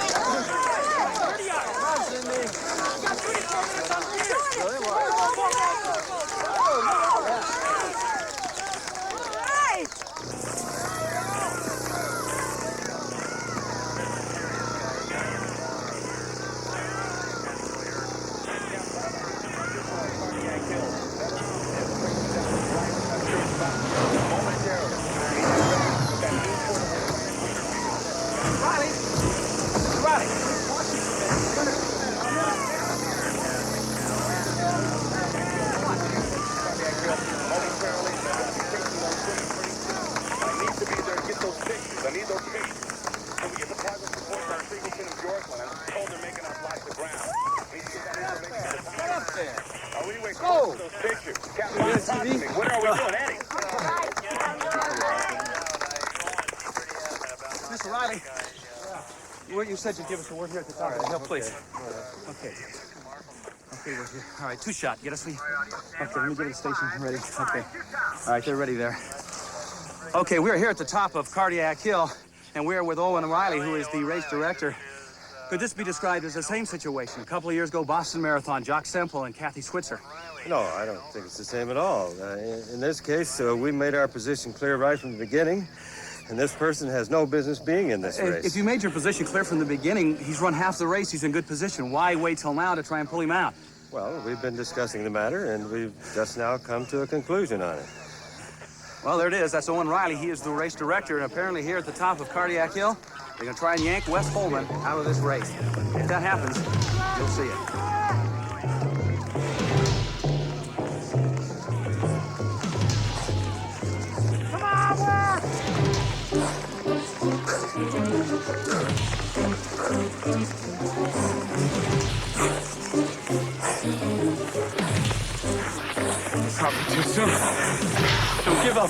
[SPEAKER 1] Mr. Riley, you said you'd give us a word here at the top of the hill, please. Okay. Okay, we're here. All right, 2-shot. Get us me. Okay, let me get the station ready. Okay. All right, they're ready there. Okay, we're here at the top of Cardiac Hill, and we're with Owen Riley, who is the race director. Could this be described as the same situation? A couple of years ago, Boston Marathon, Jock Semple and Kathy Switzer.
[SPEAKER 2] No, I don't think it's the same at all. In this case, we made our position clear right from the beginning, and this person has no business being in this race.
[SPEAKER 1] If you made your position clear from the beginning, he's run half the race, he's in good position. Why wait till now to try and pull him out?
[SPEAKER 2] Well, we've been discussing the matter, and we've just now come to a conclusion on it.
[SPEAKER 1] Well, there it is. That's Owen Riley. He is the race director, and apparently here at the top of Cardiac Hill, they're going to try and yank Wes Holman out of this race. If that happens, you'll see it.
[SPEAKER 22] Come on,
[SPEAKER 1] Probably too soon. Don't give up.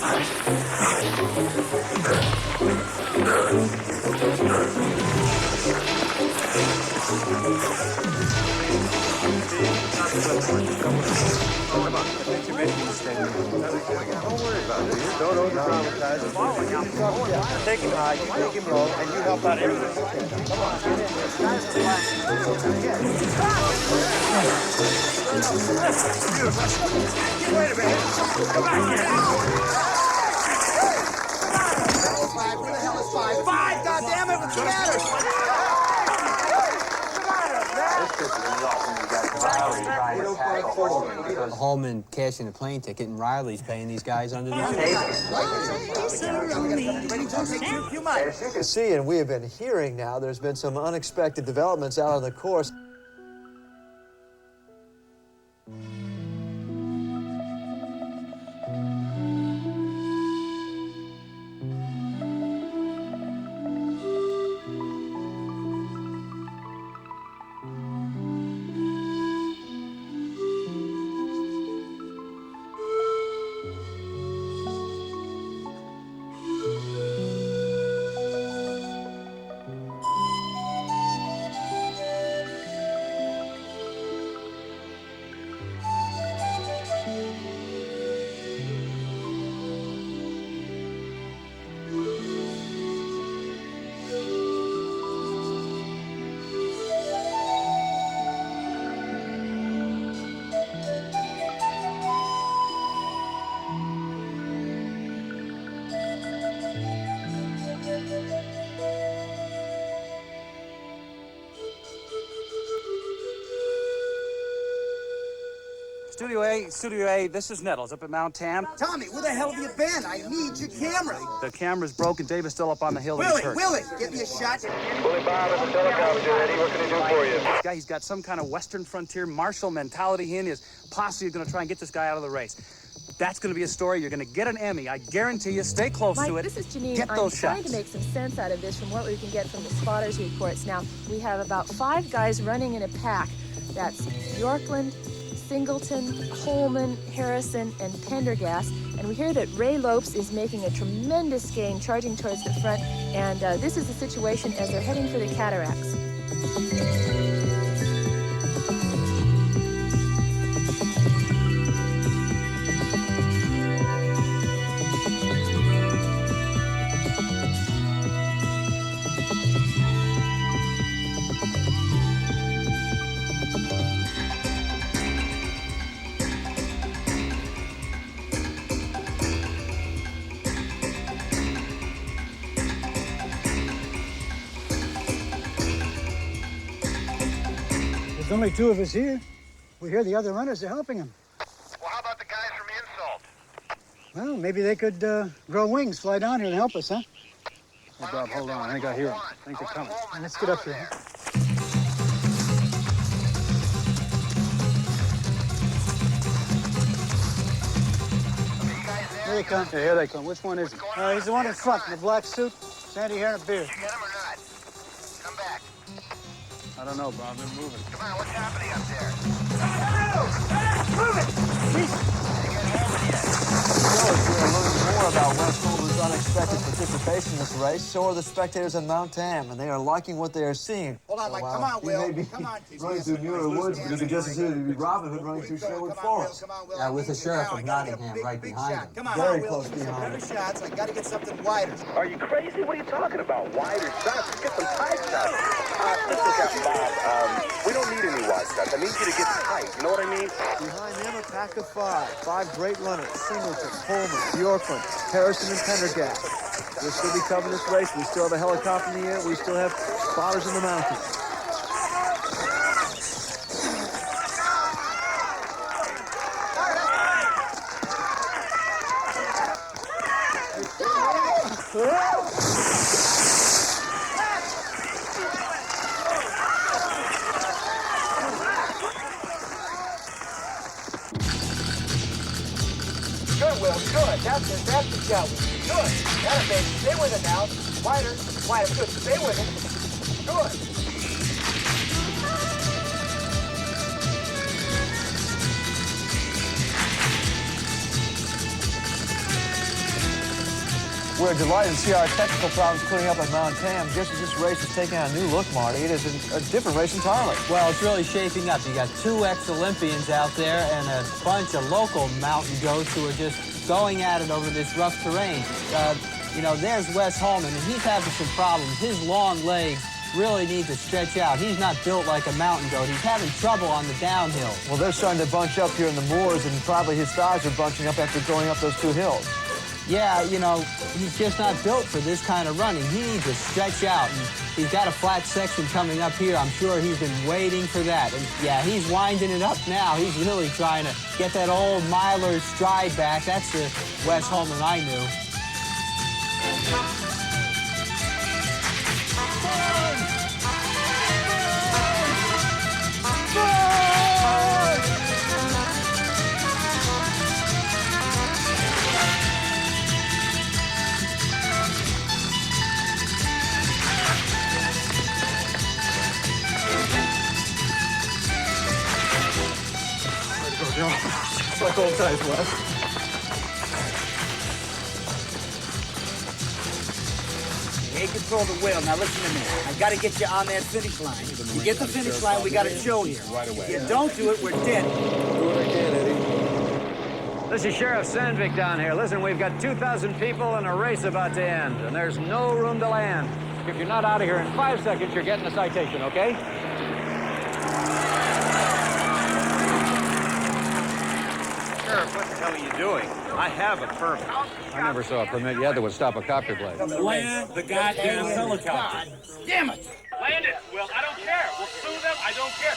[SPEAKER 2] Don't worry about it. Don't traumatize him. Take him high, you take him low, and you help out everything. Come on, get in
[SPEAKER 6] Wait a minute. Come back here.
[SPEAKER 19] Five. Where the hell is 5? 5, goddammit, what's the matter?
[SPEAKER 2] This picture is awesome, you guys.
[SPEAKER 20] Riley trying to tackle Holman because Holman cashing a plane ticket and Riley's paying these guys under the table.
[SPEAKER 18] As you can see, and we have been hearing now, there's been some unexpected developments out on the course.
[SPEAKER 1] Studio A, this is Nettles up at Mount Tam.
[SPEAKER 19] Tommy, where the hell have you been? I need your camera.
[SPEAKER 1] The camera's broken. David's still up on the hill.
[SPEAKER 19] Willie, get me a shot.
[SPEAKER 16] Willie Bob at the helicopter, Eddie. What can I do for you?
[SPEAKER 1] This guy, he's got some kind of Western frontier martial mentality. He and his posse are going to try and get this guy out of the race. That's going to be a story. You're going to get an Emmy. I guarantee you. Stay close
[SPEAKER 3] Mike,
[SPEAKER 1] to it.
[SPEAKER 3] This is Janine.
[SPEAKER 1] Get
[SPEAKER 3] I'm
[SPEAKER 1] those
[SPEAKER 3] trying
[SPEAKER 1] shots.
[SPEAKER 3] to make some sense out of this from what we can get from the spotters' reports. Now, we have about 5 guys running in a pack. That's Yorkland, Singleton, Holman, Harrison, and Pendergast. And we hear that Ray Lopes is making a tremendous gain, charging towards the front. And this is the situation as they're heading for the cataracts.
[SPEAKER 12] There's only 2 of us here. We hear the other runners are helping him.
[SPEAKER 16] Well, how about the guys from Insult?
[SPEAKER 12] Well, maybe they could grow wings, fly down here and help us, huh?
[SPEAKER 23] Hey, Bob, hold on. I think I hear them. I think they're coming.
[SPEAKER 12] Let's get up here. Here they come.
[SPEAKER 23] Yeah, here they come. Which one is he?
[SPEAKER 12] He's the one in front in the black suit, sandy hair and a beard.
[SPEAKER 16] Get him or not? Come back.
[SPEAKER 23] I don't know, Bob. They're moving.
[SPEAKER 16] Come on, what's happening up there?
[SPEAKER 12] Move it!
[SPEAKER 18] We're learning more about Wes Holman's unexpected participation in this race. So are the spectators in Mount Tam, and they are liking what they are seeing.
[SPEAKER 19] Hold on, Mike. Come on, Will.
[SPEAKER 18] He may be running through Muir Woods, but he could just as easily be Robin Hood running through Sherwood Forest.
[SPEAKER 20] Yeah, with the sheriff of Nottingham right behind him.
[SPEAKER 19] Come on,
[SPEAKER 18] Very
[SPEAKER 19] Will.
[SPEAKER 18] close behind
[SPEAKER 19] Better shots. I got to get something wider.
[SPEAKER 16] Are you crazy? What are you talking about? Wider shots? Get some tight shots. Listen, Captain Bob, we don't need any wide shots. I need you to get tight. You know what I mean?
[SPEAKER 18] Behind them, a pack of 5. 5 great runners: Singleton, Holman, Yorkland, Harrison, and Pendergast. We'll still be covering this race. We still have a helicopter in the air. We still have spotters in the mountains.
[SPEAKER 19] Good, Will. Good. That's it. That's the job. Good. That it, baby. Stay with it now. Wider. Wider. Good. Stay with it. Good.
[SPEAKER 18] We're delighted to see our technical problems clearing up at Mount Tam. Just as this race is taking on a new look, Marty, it is a different race entirely.
[SPEAKER 20] Well, it's really shaping up. You got 2 ex-Olympians out there and a bunch of local mountain goats who are just going at it over this rough terrain. You know, there's Wes Holman, and he's having some problems. His long legs really need to stretch out. He's not built like a mountain goat. He's having trouble on the downhill.
[SPEAKER 18] Well, they're starting to bunch up here in the moors, and probably his thighs are bunching up after going up those 2 hills.
[SPEAKER 20] yeah, you know, he's just not built for this kind of running. He needs to stretch out, and he's got a flat section coming up here. I'm sure he's been waiting for that. And yeah, he's winding it up now. He's really trying to get that old miler stride back. That's the Wes Holman I knew.
[SPEAKER 22] It's like old times, Wes.
[SPEAKER 19] Hey, control the wheel. Now listen to me. I got to get you on that finish line. You get the finish line, we got a show here.
[SPEAKER 23] Right away.
[SPEAKER 19] If you don't do it, we're dead.
[SPEAKER 23] Do it again, Eddie.
[SPEAKER 22] This is Sheriff Sandvik down here. Listen, we've got 2,000 people and a race about to end, and there's no room to land. If you're not out of here in 5 seconds, you're getting a citation, okay?
[SPEAKER 5] Sheriff, what the hell are you doing? I have a permit.
[SPEAKER 22] I never saw a permit yet that would stop a copter blade.
[SPEAKER 23] Land the goddamn helicopter.
[SPEAKER 22] Damn it!
[SPEAKER 6] Land it. Well, I don't care. We'll sue them. I don't care.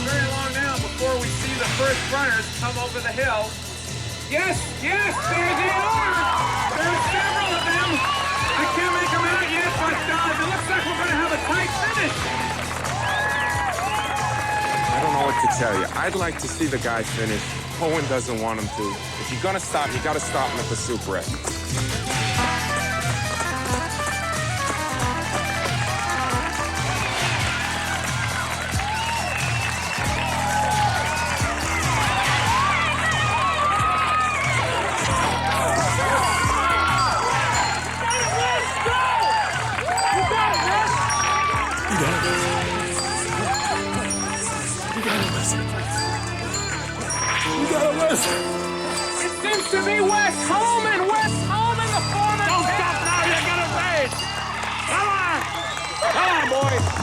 [SPEAKER 6] Very long now before we see the first runners come over the hill. Yes, yes, there they are. There are several of them. I can't make them out yet, but it looks like we're going to have a tight finish.
[SPEAKER 10] I don't know what to tell you. I'd like to see the guy finish. Owen doesn't want him to. If you're gonna stop, you gotta stop him at the soup wreck.
[SPEAKER 6] It seems to be Wes Holman! Wes Holman, the foreman! Don't stop now, you're gonna race! Come on! Come on, boys!